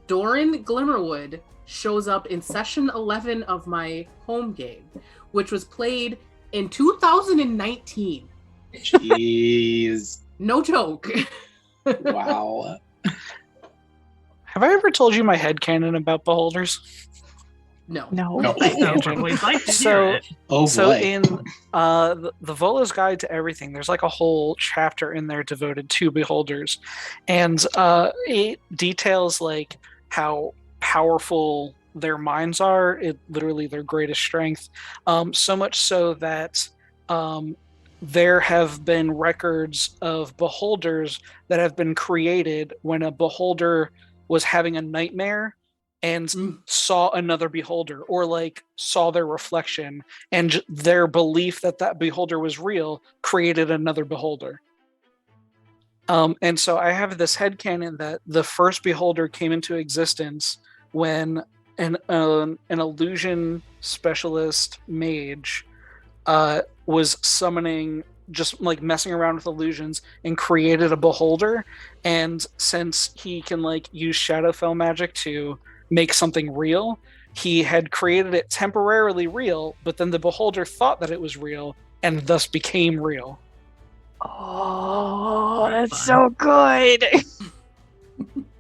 Doran Glimmerwood shows up in session 11 of my home game, which was played in 2019. Jeez. No joke. Wow. Have I ever told you my headcanon about beholders? No. No. No, but we'd like to hear So, it. Oh so boy. in the Vola's Guide to Everything, there's like a whole chapter in there devoted to beholders, and it details like how powerful their minds are. Literally their greatest strength. So much so that there have been records of beholders that have been created when a beholder was having a nightmare and saw another beholder, or like saw their reflection, and their belief that that beholder was real created another beholder. And so I have this headcanon that the first beholder came into existence when an illusion specialist mage was summoning, just like messing around with illusions, and created a beholder. And since he can like use Shadowfell magic to make something real, he had created it temporarily real, but then the beholder thought that it was real and thus became real. Oh, that's so good.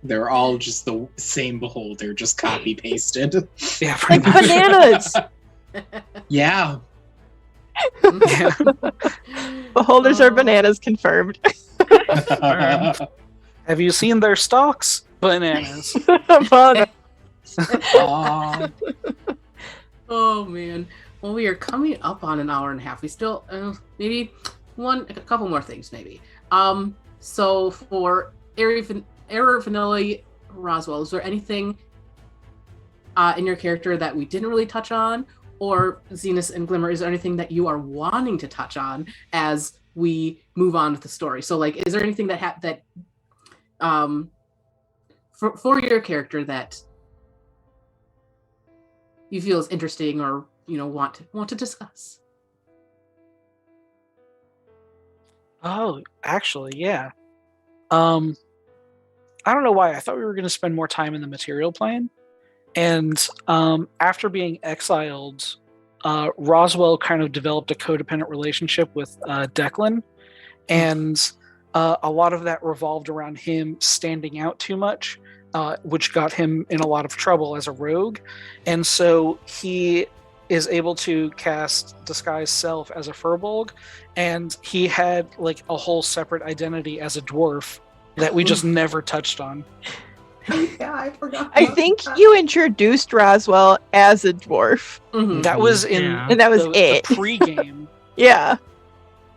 They're all just the same beholder, just copy pasted. Yeah, Like pretty much. bananas. Yeah. Yeah. Beholders are bananas confirmed. Have you seen their stalks? Bananas. Aw. Oh man. Well, we are coming up on an hour and a half. We still maybe a couple more things maybe. So for Eror, Vanilly, Roswell, is there anything in your character that we didn't really touch on? Or Zenus and Glimmer, is there anything that you are wanting to touch on as we move on with the story? So, like, is there anything that for your character that you feel is interesting or want to discuss? Oh, actually, yeah. I don't know why. I thought we were going to spend more time in the material plane. And after being exiled, Roswell kind of developed a codependent relationship with Declan. And a lot of that revolved around him standing out too much, which got him in a lot of trouble as a rogue. And so he is able to cast Disguise Self as a Furbolg. And he had like a whole separate identity as a dwarf that we just never touched on. Yeah, I forgot. I think you introduced Roswell as a dwarf. Mhm. That was in And that was it. the pre-game. Yeah.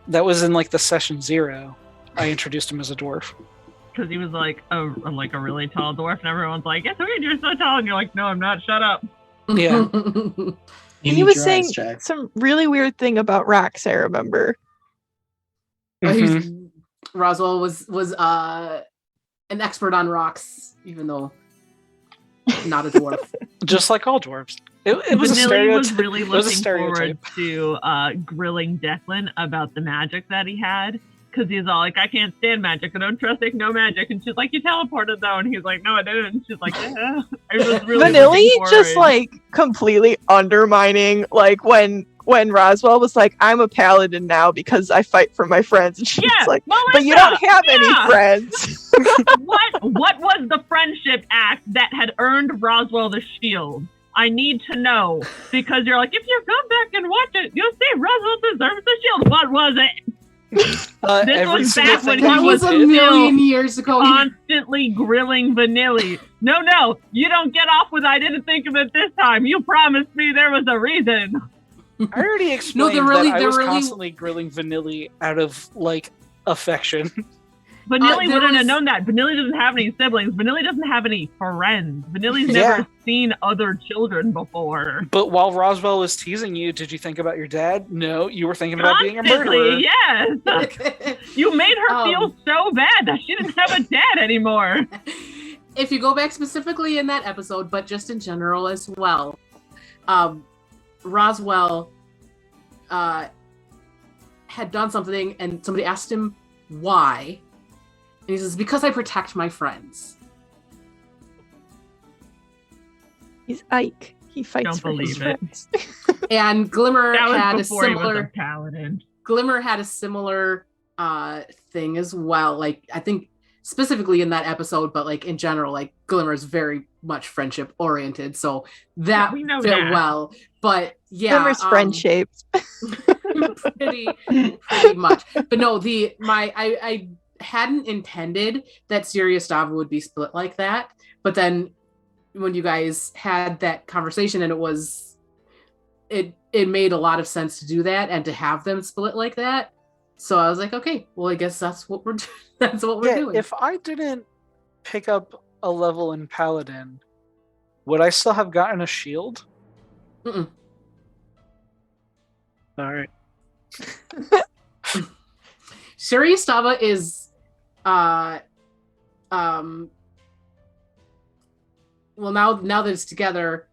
That was in like the session 0. I introduced him as a dwarf. Because he was like a really tall dwarf, and everyone's like, "It's weird, you're so tall," and you're like, "No, I'm not. Shut up." Yeah. He was saying some really weird thing about rocks, I remember. Roswell was an expert on rocks, even though not a dwarf. Just like all dwarves. It was a Vanilly stereotype. was really It was a looking forward stereotype. to grilling Declan about the magic that he had. Because he's all like, "I can't stand magic. I don't trust it. No magic." And she's like, "You teleported though." And he's like, "No, I didn't." And she's like, "Yeah." I was really Vanilly looking just forward. like completely undermining, like when Roswell was like, "I'm a paladin now because I fight for my friends," and she's Yeah, like, Melissa, "But you don't have yeah. any friends." What was the friendship act that had earned Roswell the shield? I need to know. Because you're like, if you come back and watch it, you'll see Roswell deserves the shield. What was it? This Every was single back when thing he That he was a did- million years ago. Constantly grilling Vanilly. No, you don't get off with "I didn't think of it this time. You promised me there was a reason." I already explained they're that I they're was really- constantly grilling Vanilly out of like affection. Vanilly there wouldn't have was- known that. Vanilly doesn't have any siblings. Vanilly doesn't have any friends. Vanilly's Yeah. never seen other children before. But while Roswell was teasing you, did you think about your dad? No, you were thinking about being a murderer. Constantly, yes. You made her feel so bad that she didn't have a dad anymore. If you go back specifically in that episode, but just in general as well, Roswell had done something and somebody asked him why. And he says, "Because I protect my friends." He's Ike. He fights Don't for his believe it. friends. And Glimmer That was had a before he was a similar paladin. thing as well. Like, I think specifically in that episode, but like in general, like Glimmer is very much friendship oriented. So that we know fit that. well. But yeah, Glimmer's friend shaped. pretty much. But no, I hadn't intended that Sirius Dava would be split like that. But then when you guys had that conversation, and it made a lot of sense to do that and to have them split like that. So I was like, okay, well, I guess that's what we're doing. If I didn't pick up a level in Paladin, would I still have gotten a shield? Mm-mm. All right. Sirius Dava is well, now that it's together,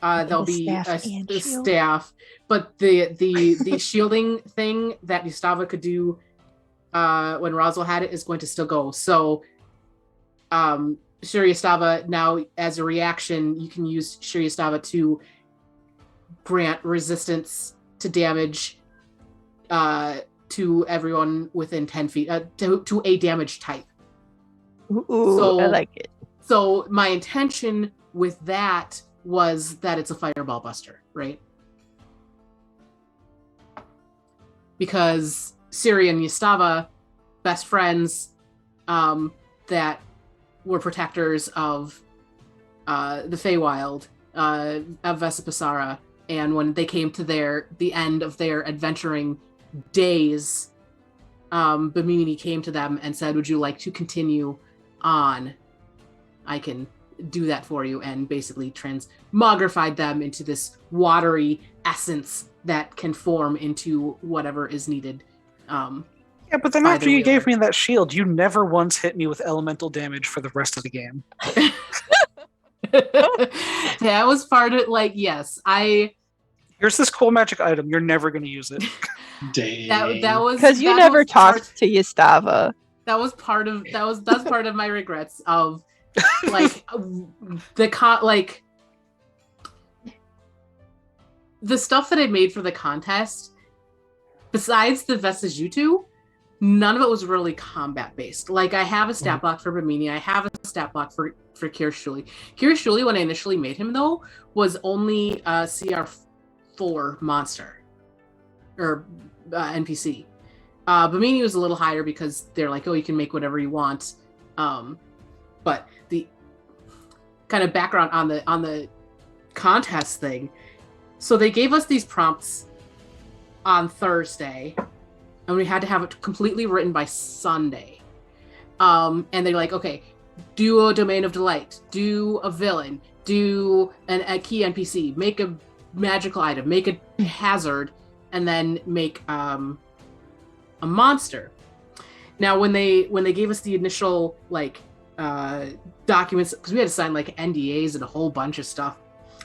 there'll be staff a and shield. staff, but the shielding thing that Yustava could do when Roswell had it is going to still go. So Shuri Yustava, now as a reaction, you can use Shuri Yustava to grant resistance to damage to everyone within 10 feet, to a damage type. Ooh, So- I like it. So my intention with that was that it's a fireball buster, right? Because Siri and Yustava, best friends, that were protectors of the Feywild, of Vesipisara, and when they came to the end of their adventuring days, Bimini came to them and said, "Would you like to continue on I can do that for you and basically transmogrified them into this watery essence that can form into whatever is needed. Yeah, but then after you gave me that shield, you never once hit me with elemental damage for the rest of the game. That was part of yes, here's this cool magic item. You're never going to use it. Dang. That was Because you never talked to Yastava. That's part of my regrets of the stuff that I made for the contest. Besides the Vesipisara, none of it was really combat based. Like I have a stat block for Bimini, I have a stat block for Kirishuli. Kirishuli, when I initially made him though, was only a CR4 monster or NPC. Bimini was a little higher because they're like, oh, you can make whatever you want. But the kind of background on the contest thing. So they gave us these prompts on Thursday, and we had to have it completely written by Sunday. And they're like, okay, do a domain of delight, do a villain, do a key NPC, make a magical item, make a hazard, and then make a monster. Now, when they gave us the initial documents, because we had to sign NDAs and a whole bunch of stuff.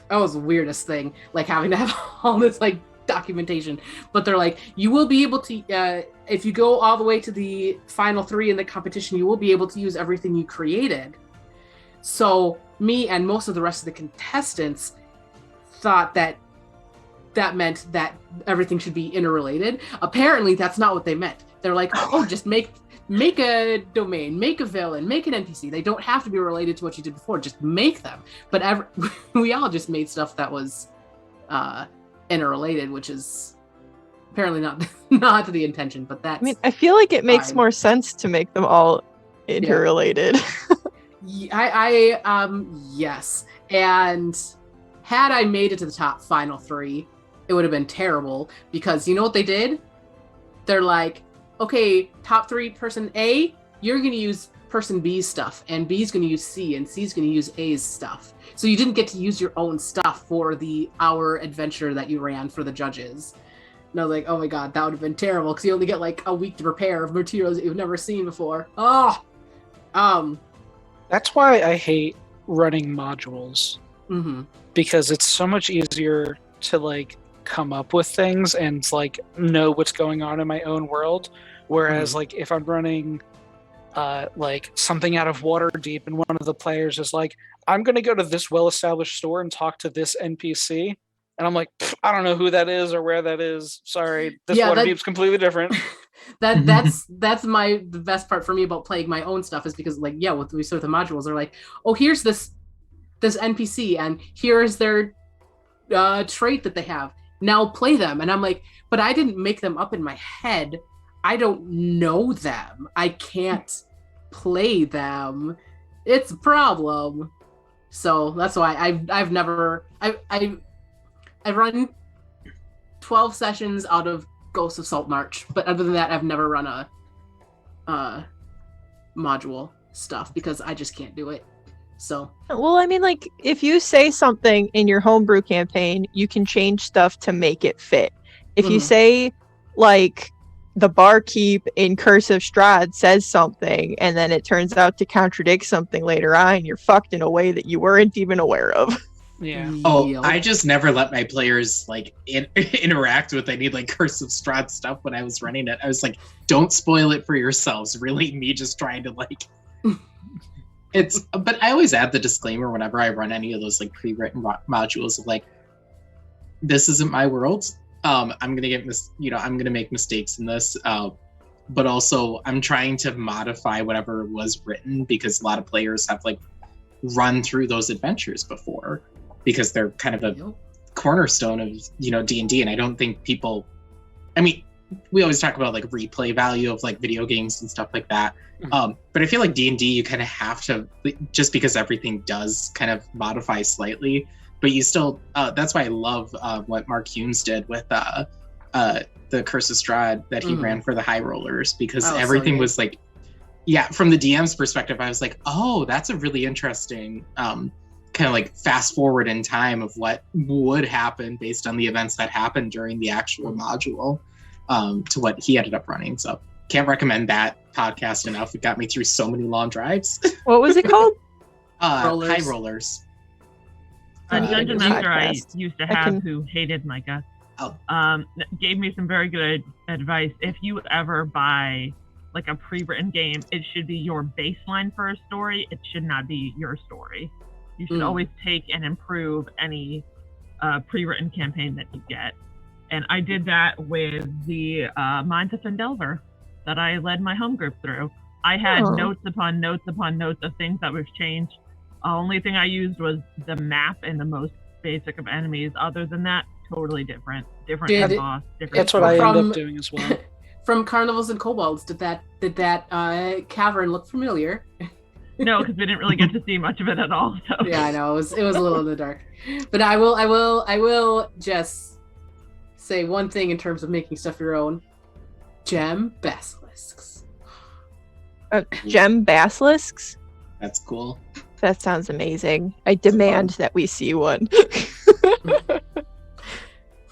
That was the weirdest thing, having to have all this documentation. But they're like, you will be able to, if you go all the way to the final 3 in the competition, you will be able to use everything you created. So me and most of the rest of the contestants thought that meant that everything should be interrelated. Apparently, that's not what they meant. They're like, oh, just make a domain, make a villain, make an NPC. They don't have to be related to what you did before. Just make them. But we all just made stuff that was interrelated, which is apparently not the intention. But that's. I mean, I feel like it makes more sense to make them all interrelated. Yeah. Yes. And had I made it to the top final 3, it would have been terrible because you know what they did? They're like, okay, top 3 person A, you're going to use person B's stuff, and B's going to use C, and C's going to use A's stuff. So you didn't get to use your own stuff for the hour adventure that you ran for the judges. And I was like, oh my god, that would have been terrible because you only get a week to prepare of materials that you've never seen before. That's why I hate running modules. Mm-hmm. Because it's so much easier to come up with things and know what's going on in my own world. Whereas if I'm running something out of Waterdeep and one of the players is like, I'm gonna go to this well-established store and talk to this NPC, and I'm like, I don't know who that is or where that is. Sorry, this Waterdeep's completely different. That's the best part for me about playing my own stuff is because with the modules, they're like, oh, here's this NPC and here's their trait that they have. Now play them. And I'm like, but I didn't make them up in my head. I don't know them. I can't play them. It's a problem. So that's why I've run 12 sessions out of Ghosts of Saltmarsh, but other than that, I've never run a module stuff because I just can't do it. So, well, I mean, if you say something in your homebrew campaign, you can change stuff to make it fit. If you say, the barkeep in Curse of Strahd says something, and then it turns out to contradict something later on, you're fucked in a way that you weren't even aware of. Yeah. Oh, I just never let my players interact with any Curse of Strahd stuff when I was running it. I was like, don't spoil it for yourselves. Really, me just trying to but I always add the disclaimer whenever I run any of those pre-written modules of this isn't my world. I'm gonna I'm gonna make mistakes in this, but also I'm trying to modify whatever was written because a lot of players have run through those adventures before because they're kind of a cornerstone of D&D, and I don't think people. I mean, we always talk about replay value of video games and stuff like that. But I feel D&D, you kind of have to, just because everything does kind of modify slightly, but you still, that's why I love what Mark Humes did with the Curse of Strahd that he ran for the High Rollers, because everything was from the DM's perspective, I was like, oh, that's a really interesting kind of like fast forward in time of what would happen based on the events that happened during the actual module to what he ended up running. So can't recommend that podcast enough. It got me through so many long drives. What was it called? Rollers. High Rollers. A dungeon master I podcast. used to I have can- who hated my guts Oh. gave me some very good advice. If you ever buy like a pre-written game, it should be your baseline for a story. It should not be your story. You should always take and improve any pre-written campaign that you get. And I did that with the Mines of Fendelver that I led my home group through. I had notes upon notes upon notes of things that was changed. The only thing I used was the map and the most basic of enemies. Other than that, totally different. Different Did it- boss. Different. That's what I end From- up doing as well. From Carnivals and Kobolds, did that cavern look familiar? No, because we didn't really get to see much of it at all. So Yeah, I know it was a little in the dark, but I will just say one thing in terms of making stuff your own. Gem basilisks. Gem basilisks? That's cool. That sounds amazing. I demand that we see one.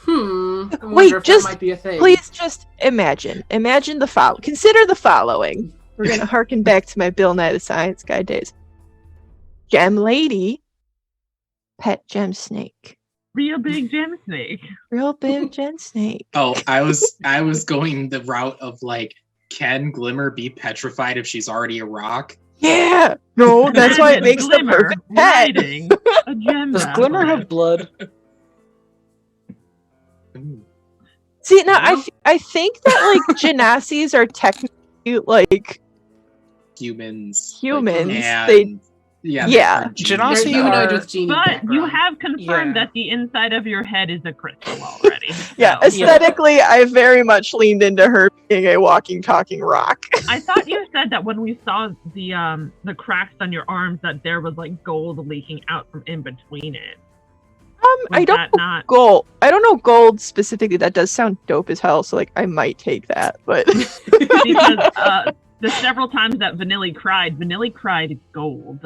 I Wait, wonder if just that might be a thing. Please just imagine the following. Consider the following. We're going to harken back to my Bill Nye the Science Guy days. Gem lady, pet gem snake. real big gem snake. Real big gem snake. Oh, I was going the route of like, can Glimmer be petrified if she's already a rock? Yeah. No, that's why it makes the Glimmer perfect pet. riding a gem Does Glimmer basilisk. have blood? Ooh. See, now No? I think that like Genasi's are technically like Humans. humans. And, They yeah. Yeah. they're They're Genasi humanoid are- with genie But you background. have confirmed Yeah. that the inside of your head is a crystal already. yeah, So, aesthetically I very much leaned into her being a walking talking rock. I thought you said that when we saw the cracks on your arms that there was like gold leaking out from in between it. I Was don't that know not? gold. I don't know gold specifically. That does sound dope as hell. So like I might take that, but Because the several times that Vanilly cried gold.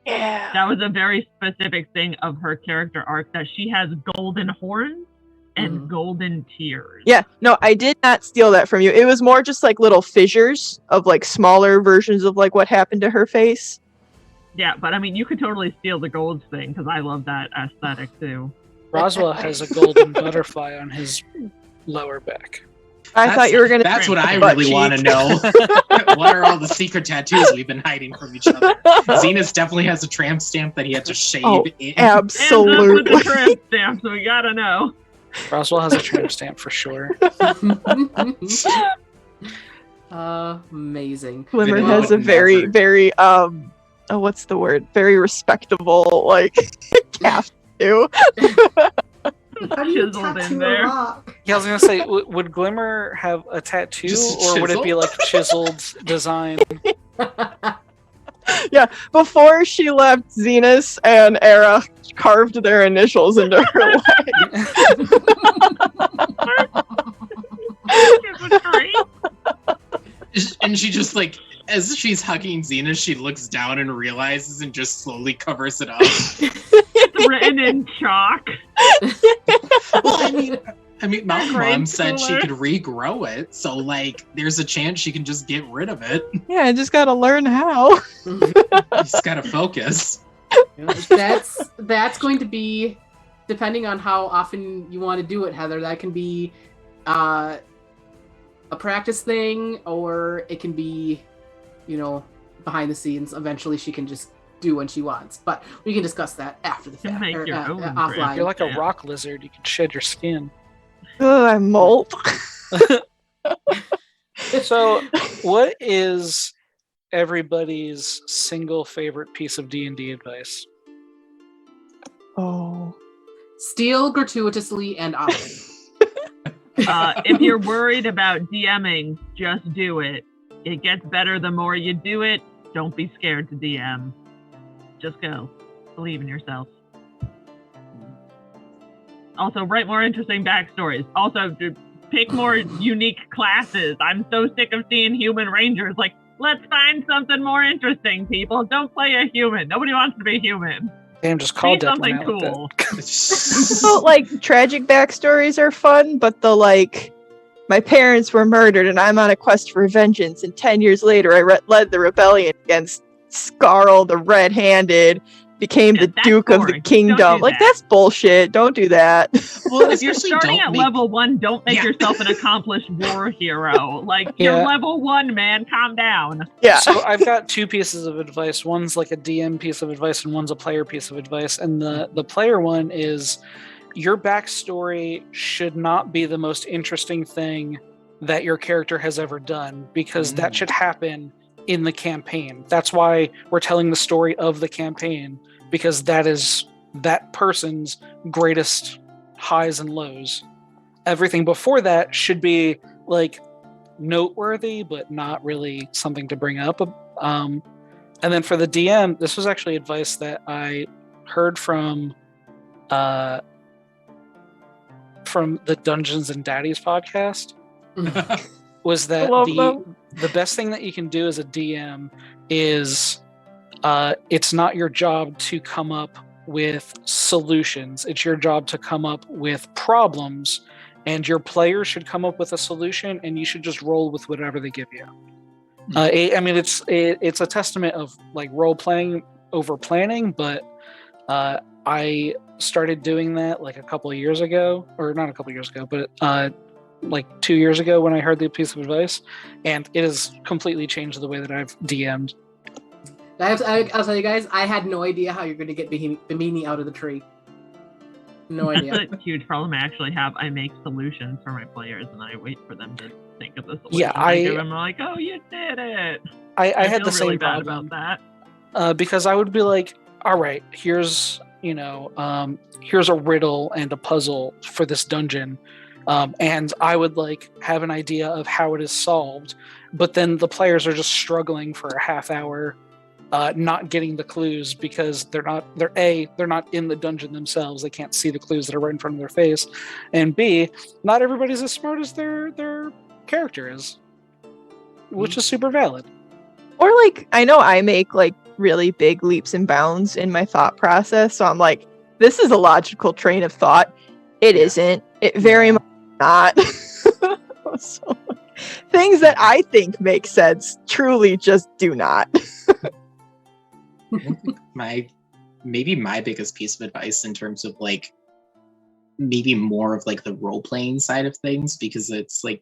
yeah. That was a very specific thing of her character arc, that she has golden horns and Mhm. golden tears. Yeah, no, I did not steal that from you. It was more just like little fissures of like smaller versions of like what happened to her face. Yeah, but I mean, you could totally steal the gold thing because I love that aesthetic too. Roswell has a golden butterfly on his lower back. I thought you were gonna. That's what I butt really want to cheek. know. What are all the secret tattoos we've been hiding from each other? Zenus definitely has a tramp stamp that he had to shave Oh, in. And with Absolutely. the tramp stamp, so we gotta know. Roswell has a tramp stamp for sure. Amazing. Glimmer Vanilla has a would very, never. very what's the word? Very respectable like calf too. How do you Chiseled in tattoo there. a rock? Yeah, I was gonna say, would Glimmer have a tattoo, Just or would it be chisel? like chiseled design? Before she left, Zenus and Era carved their initials into her leg. It was great. And she just like, as she's hugging Zenus, she looks down and realizes and just slowly covers it up. It's written in chalk. Well, I mean, my Grade mom said she schooler. could regrow it, so like, there's a chance she can just get rid of it. Yeah, I just gotta learn how. You just gotta focus. That's going to be, depending on how often you want to do it, Heather. That can be a practice thing, or it can be, behind the scenes. Eventually, she can just do when she wants. But we can discuss that after the You fact, make or your own offline. You're like a Yeah. rock lizard. You can shed your skin. Ugh, I'm molt. So, what is everybody's single favorite piece of D&D advice? Oh. Steal gratuitously and often. If you're worried about DMing, just do it. It gets better the more you do it. Don't be scared to DM. Just go. Believe in yourself. Also, write more interesting backstories. Also, pick more unique classes. I'm so sick of seeing human rangers. Like, Let's find something more interesting, people. Don't play a human. Nobody wants to be human. Damn, just call Be Declan something out like that. cool. So, like, tragic backstories are fun, but the, like, my parents were murdered and I'm on a quest for vengeance, and 10 years later I led the rebellion against Scarl the Red-Handed, became the that's Duke of the boring. Kingdom. Don't do Like, that. that's bullshit. Don't do that. Well, If you're starting at level 1, don't make Yeah. yourself an accomplished war hero. Like, Yeah. you're level 1, man. Calm down. Yeah. So I've got 2 pieces of advice. One's like a DM piece of advice, and one's a player piece of advice. And the player one is your backstory should not be the most interesting thing that your character has ever done, because that should happen in the campaign. That's why we're telling the story of the campaign, because that is that person's greatest highs and lows. Everything before that should be like noteworthy, but not really something to bring up. And then for the DM, this was actually advice that I heard from the Dungeons and Daddies podcast. Was that the best thing that you can do as a DM is it's not your job to come up with solutions. It's your job to come up with problems, and your players should come up with a solution, and you should just roll with whatever they give you. I mean, it's a testament of like role playing over planning, but I started doing that like a couple of years ago, or not a couple of years ago, but like 2 years ago when I heard the piece of advice, and it has completely changed the way that I've DM'd. I'll tell you guys, I had no idea how you're going to get Bimini out of the tree. No idea. That's a huge problem I actually have. I make solutions for my players, and I wait for them to think of the solution. Yeah, I give them like, "Oh, you did it." I had feel the really same bad problem about that. because I would be like, "All right, here's here's a riddle and a puzzle for this dungeon." And I would like have an idea of how it is solved, but then the players are just struggling for a half hour, not getting the clues because they're not in the dungeon themselves. They can't see the clues that are right in front of their face, and B, not everybody's as smart as their character is, which is super valid. Or like, I know I make like really big leaps and bounds in my thought process, so I'm like, this is a logical train of thought. It isn't. It very much not. So, things that I think make sense truly just do not. Maybe my biggest piece of advice in terms of like maybe more of like the role playing side of things, because it's like,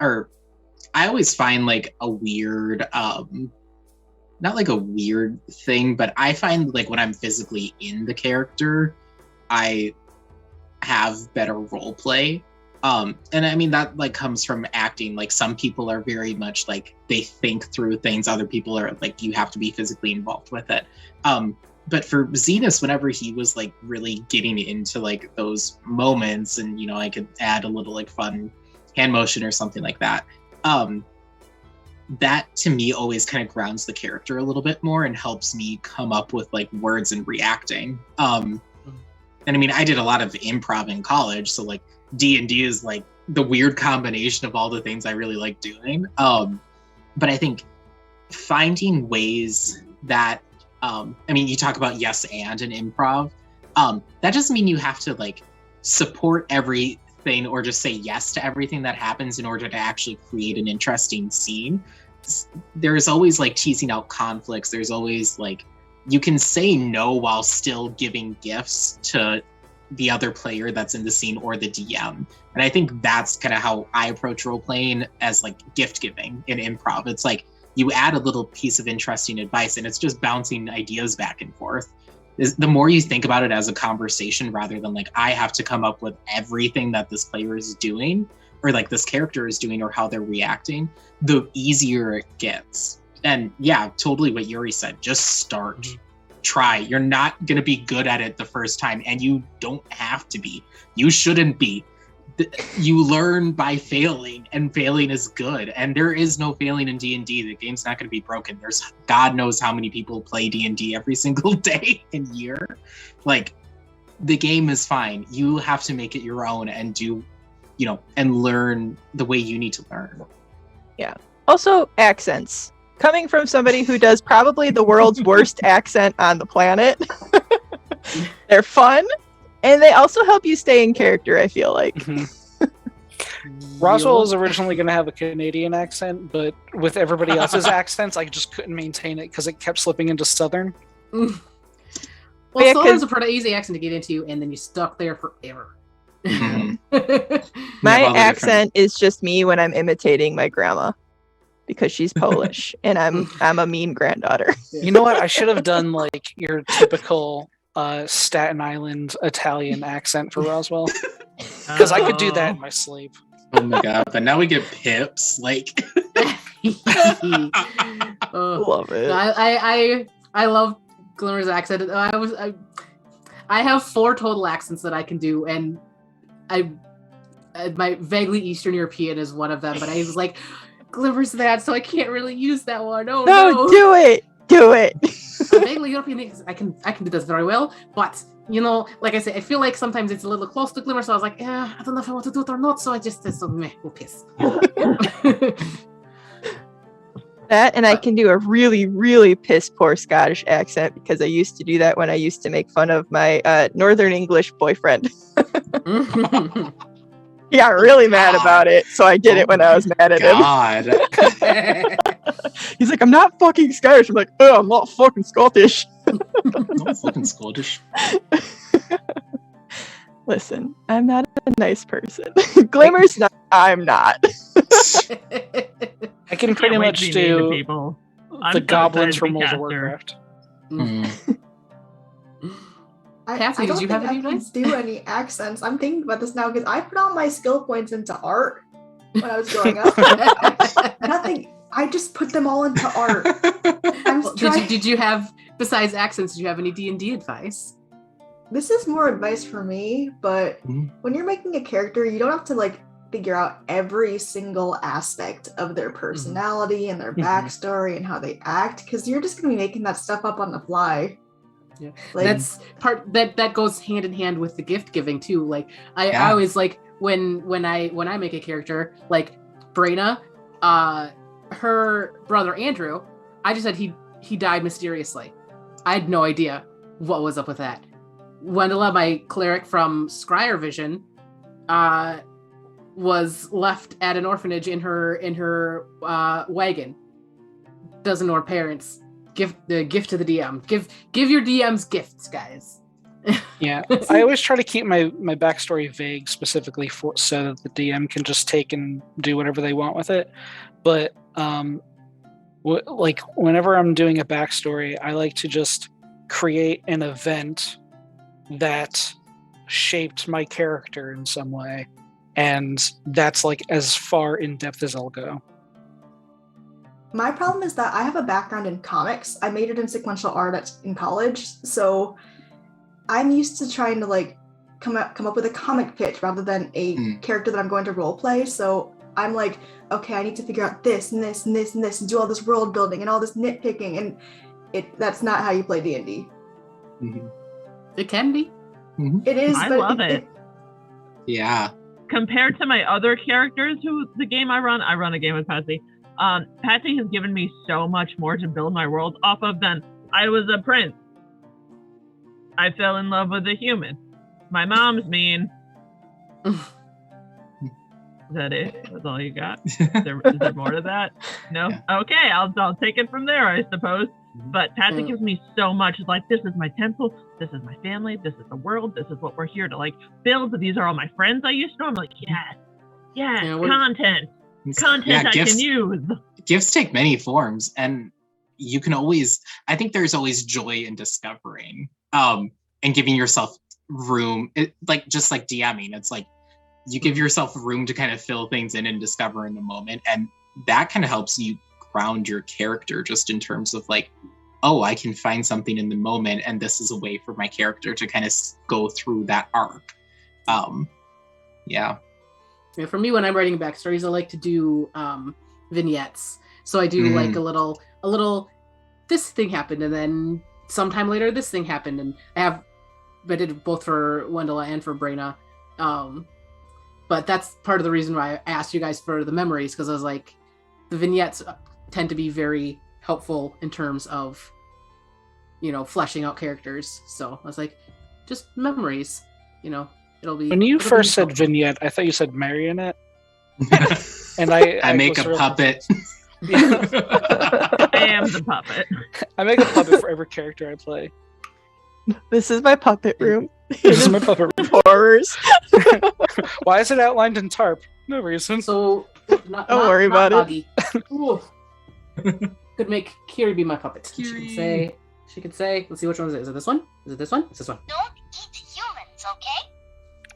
or I always find like a weird not like a weird thing, but I find like when I'm physically in the character, I have better role play. And I mean that like comes from acting. Like some people are very much like they think through things, other people are like you have to be physically involved with it. But for Zenus, whenever he was like really getting into like those moments, and I could add a little like fun hand motion or something like that, that to me always kind of grounds the character a little bit more and helps me come up with like words and reacting. And I mean, I did a lot of improv in college, so like D&D is like the weird combination of all the things I really like doing. But I think finding ways that, I mean, you talk about yes and improv. That doesn't mean you have to like support everything or just say yes to everything that happens in order to actually create an interesting scene. There's always like teasing out conflicts. There's always like, you can say no while still giving gifts to the other player that's in the scene or the DM. And I think that's kind of how I approach role playing as like gift giving in improv. It's like you add a little piece of interesting advice and it's just bouncing ideas back and forth. The more you think about it as a conversation rather than like I have to come up with everything that this player is doing or like this character is doing or how they're reacting, the easier it gets. And yeah, totally what Yuri said, just start. Try. You're not going to be good at it the first time, and you don't have to be. You shouldn't be. You learn by failing, and failing is good. And there is no failing in D&D. The game's not going to be broken. There's God knows how many people play D&D every single day and year. Like, the game is fine. You have to make it your own and do, and learn the way you need to learn. Yeah. Also, accents. Coming from somebody who does probably the world's worst accent on the planet, they're fun, and they also help you stay in character, I feel like. Roswell was originally going to have a Canadian accent, but with everybody else's accents, I just couldn't maintain it because it kept slipping into Southern. Well, Yeah, Southern's a pretty easy accent to get into, and then you stuck there forever. My Yeah, all the accent is just me when I'm imitating my grandma, because she's Polish, and I'm a mean granddaughter. You know what? I should have done like your typical Staten Island Italian accent for Roswell, because I could do that in my sleep. Oh my god! But now we get Pips. Like, Love it. I love Glimmer's accent. I have 4 total accents that I can do, and my vaguely Eastern European is one of them. But I was like, Glimmer's that, so I can't really use that one. Oh no! Do it. Vaguely European, I can do this very well, but you know, like I said, I feel like sometimes it's a little close to Glimmer, so I was like, I don't know if I want to do it or not, so I just said, meh, we'll piss. That, and I can do a really, really piss poor Scottish accent, because I used to do that when I used to make fun of my Northern English boyfriend. He got really mad about it, so I did it when I was mad at him. He's like, I'm not fucking Scottish. I'm like, oh, I'm not fucking Scottish. not fucking Scottish. Listen, I'm not a nice person. Glimmer's not. I'm not. I can pretty much do people. the goblins from World of Warcraft. Patsy, I did don't you think have any I can advice? do any accents. I'm thinking about this now because I put all my skill points into art when I was growing up. Nothing. I just put them all into art. Did you have, besides accents, did you have any D&D advice? This is more advice for me, but when you're making a character, you don't have to like figure out every single aspect of their personality and their backstory and how they act, because you're just gonna be making that stuff up on the fly. Yeah, like, that's part that goes hand in hand with the gift giving too. Like I always like when I make a character like Brayna, her brother Andrew, I just said he died mysteriously. I had no idea what was up with that. Wendella, my cleric from Scryer Vision, was left at an orphanage in her wagon. Doesn't know her parents. Give the gift to the DM. Give your DMs gifts, guys. Yeah, I always try to keep my backstory vague, specifically so that the DM can just take and do whatever they want with it. But like whenever I'm doing a backstory, I like to just create an event that shaped my character in some way, and that's like as far in depth as I'll go. My problem is that I have a background in comics. I majored in sequential art in college, so I'm used to trying to like come up with a comic pitch rather than a character that I'm going to role play. So I'm like, okay, I need to figure out this and this and this and this and do all this world building and all this nitpicking, and that's not how you play D&D. It can be. It is. I but love it. Yeah. Compared to my other characters the game I run a game with Patsy. Patsy has given me so much more to build my world off of than I was a prince. I fell in love with a human. My mom's mean. Is that it? That's all you got? Is there more to that? No? Yeah. Okay, I'll take it from there, I suppose. But Patsy gives me so much. It's like, this is my temple, this is my family, this is the world, this is what we're here to like build. These are all my friends I used to know. I'm like, yes, content I can use. Gifts take many forms, and you can always, I think there's always joy in discovering and giving yourself room, just like DMing. It's like you give yourself room to kind of fill things in and discover in the moment, and that kind of helps you ground your character just in terms of like, oh, I can find something in the moment, and this is a way for my character to kind of go through that arc. Yeah, for me, when I'm writing backstories, I like to do vignettes. So I do like a little this thing happened, and then sometime later this thing happened, and I did both for Wendella and for Brayna. But that's part of the reason why I asked you guys for the memories, because I was like, the vignettes tend to be very helpful in terms of, fleshing out characters. So I was like, just memories, it'll be. When you it'll first be said helpful. vignette, I thought you said marionette. And I make was a real- puppet. I am the puppet. I make a puppet for every character I play. This is my puppet room. This is my puppet. Horrors. Why is it outlined in tarp? No reason. So Don't worry about it. Ooh. Could make Kiri be my puppet. Kiri. She could say, let's see which one is it. Is it this one? Is it this one? It's this one. Don't eat humans, okay?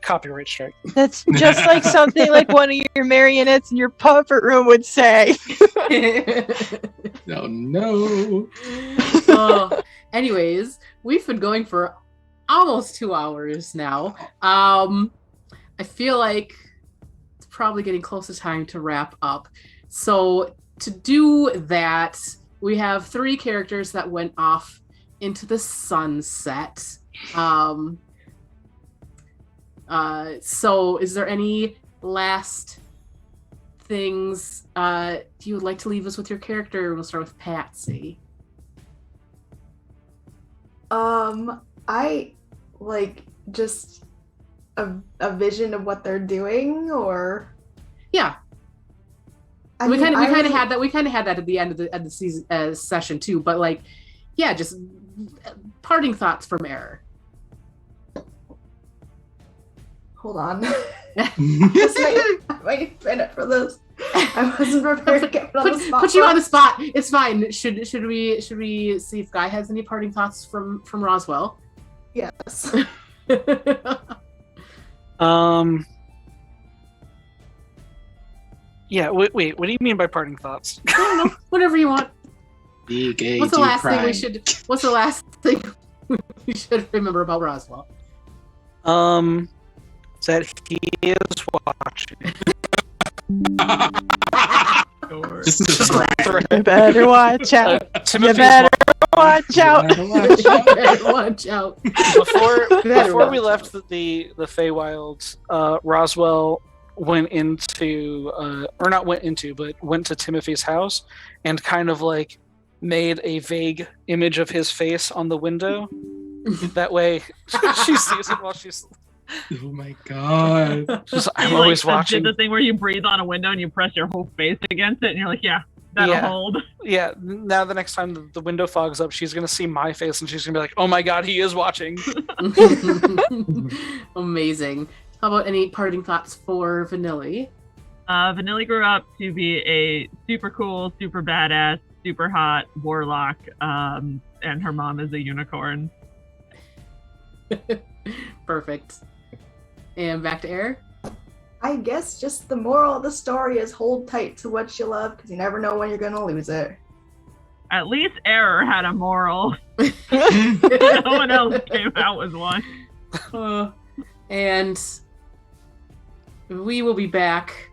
Copyright strike. That's just like something like one of your marionettes in your puppet room would say. Oh no. Anyways, we've been going for almost 2 hours now. I feel like it's probably getting close to time to wrap up. So to do that, we have 3 characters that went off into the sunset. So is there any last things you would like to leave us with your character? We'll start with Patsy. I like just a vision of what they're doing, or Yeah. We kind of had that. We kind of had that at the end of the season session too. But like, yeah, just parting thoughts from Eror. Hold on. I might plan it for this. I wasn't prepared to get put on the spot. Put you on the spot. It's fine. Should we see if Guy has any parting thoughts from Roswell? Yes. Yeah. Wait. What do you mean by parting thoughts? I don't know. Whatever you want. Be gay. What's the do last crime. thing we should? What's the last thing we should remember about Roswell? That he is watching. Just subscribe. You better watch out. You Timothy's better watch out. Watch out. Before we left the Feywilds, Roswell went to Timothy's house and kind of like made a vague image of his face on the window. That way she sees it while she's. Oh my god. I'm always Did watching. the thing where you breathe on a window and you press your whole face against it, and you're like, yeah, that'll Yeah. hold. Yeah, now the next time the window fogs up, she's going to see my face and she's going to be like, oh my god, he is watching. Amazing. How about any parting thoughts for Vanilly? Vanilly grew up to be a super cool, super badass, super hot warlock, and her mom is a unicorn. Perfect. And back to Eror. I guess just the moral of the story is hold tight to what you love, because you never know when you're gonna lose it. At least Eror had a moral. No one else came out with one. And we will be back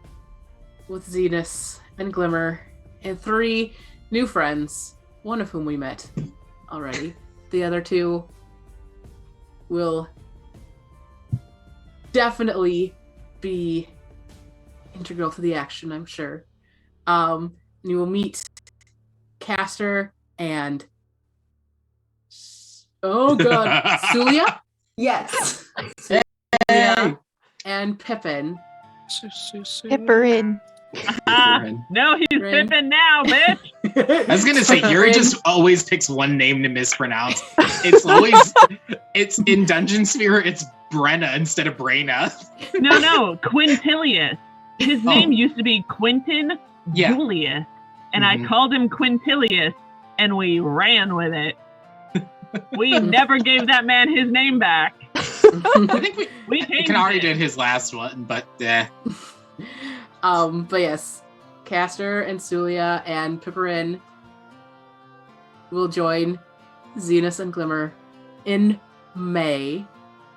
with Zenus and Glimmer and 3 new friends, one of whom we met already. The other 2 will definitely be integral to the action, I'm sure. You will meet Caster and Sulia? Yes. Sulia and Pippin. Pipperin. No, he's Rin. Pippin now, bitch. I was gonna say Yuri Rin. just always picks one name to mispronounce. It's in Dungeon Sphere, it's Brenna instead of Braina. No, Quintilius. His Oh. name used to be Quentin Yeah. Julius, and Mhm. I called him Quintilius, and we ran with it. We never gave that man his name back. I think We changed Kanari it. did his last one, but But yes, Caster and Sulia and Pipperin will join Zenus and Glimmer in May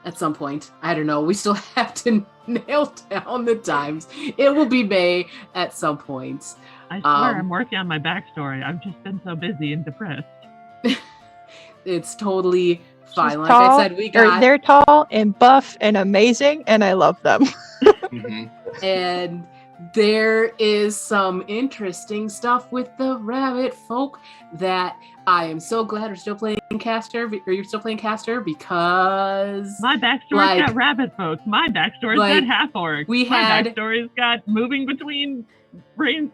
at some point. I don't know. We still have to nail down the times. It will be May at some point. I swear I'm working on my backstory. I've just been so busy and depressed. It's totally fine. She's Like tall, I said, we got they're tall and buff and amazing, and I love them. mhm. and there is some interesting stuff with the rabbit folk that I am so glad we're still playing Caster, or you're still playing Caster, because My backstory's like- got rabbit folk. My backstory's like, got half orc. we My had- backstory's got moving between planes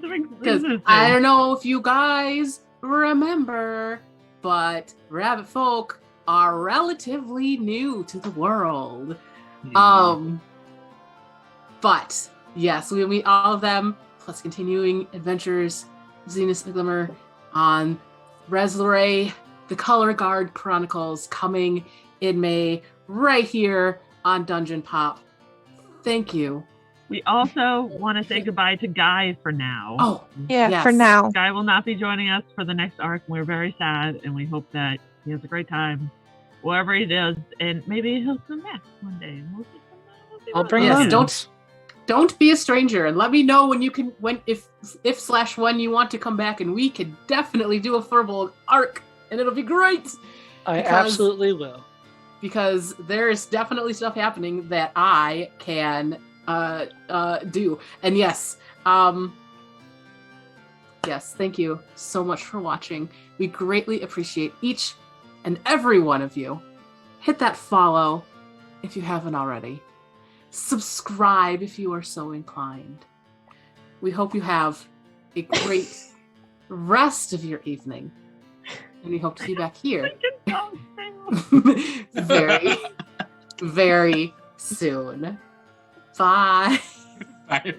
of because existence. I don't know if you guys remember, but rabbit folk are relatively new to the world. But yes, we meet all of them, plus continuing adventures, Zenus and Glimmer on Resluray, the Color Guard Chronicles, coming in May, right here on Dungeon Pop. Thank you. We also want to say goodbye to Guy for now. Oh, Yeah, yes. for now. Guy will not be joining us for the next arc, and we're very sad, and we hope that he has a great time wherever he does, and maybe he'll come back one day. And we'll see I'll bring Yes, it. don't be a stranger, and let me know when you can, if/when you want to come back, and we can definitely do a Furbolg arc, and it'll be great. I Because- absolutely will. Because there's definitely stuff happening that I can do. And yes, thank you so much for watching. We greatly appreciate each and every one of you. Hit that follow if you haven't already. Subscribe if you are so inclined. We hope you have a great rest of your evening. And we hope to see you back here very, very soon. Bye. Bye.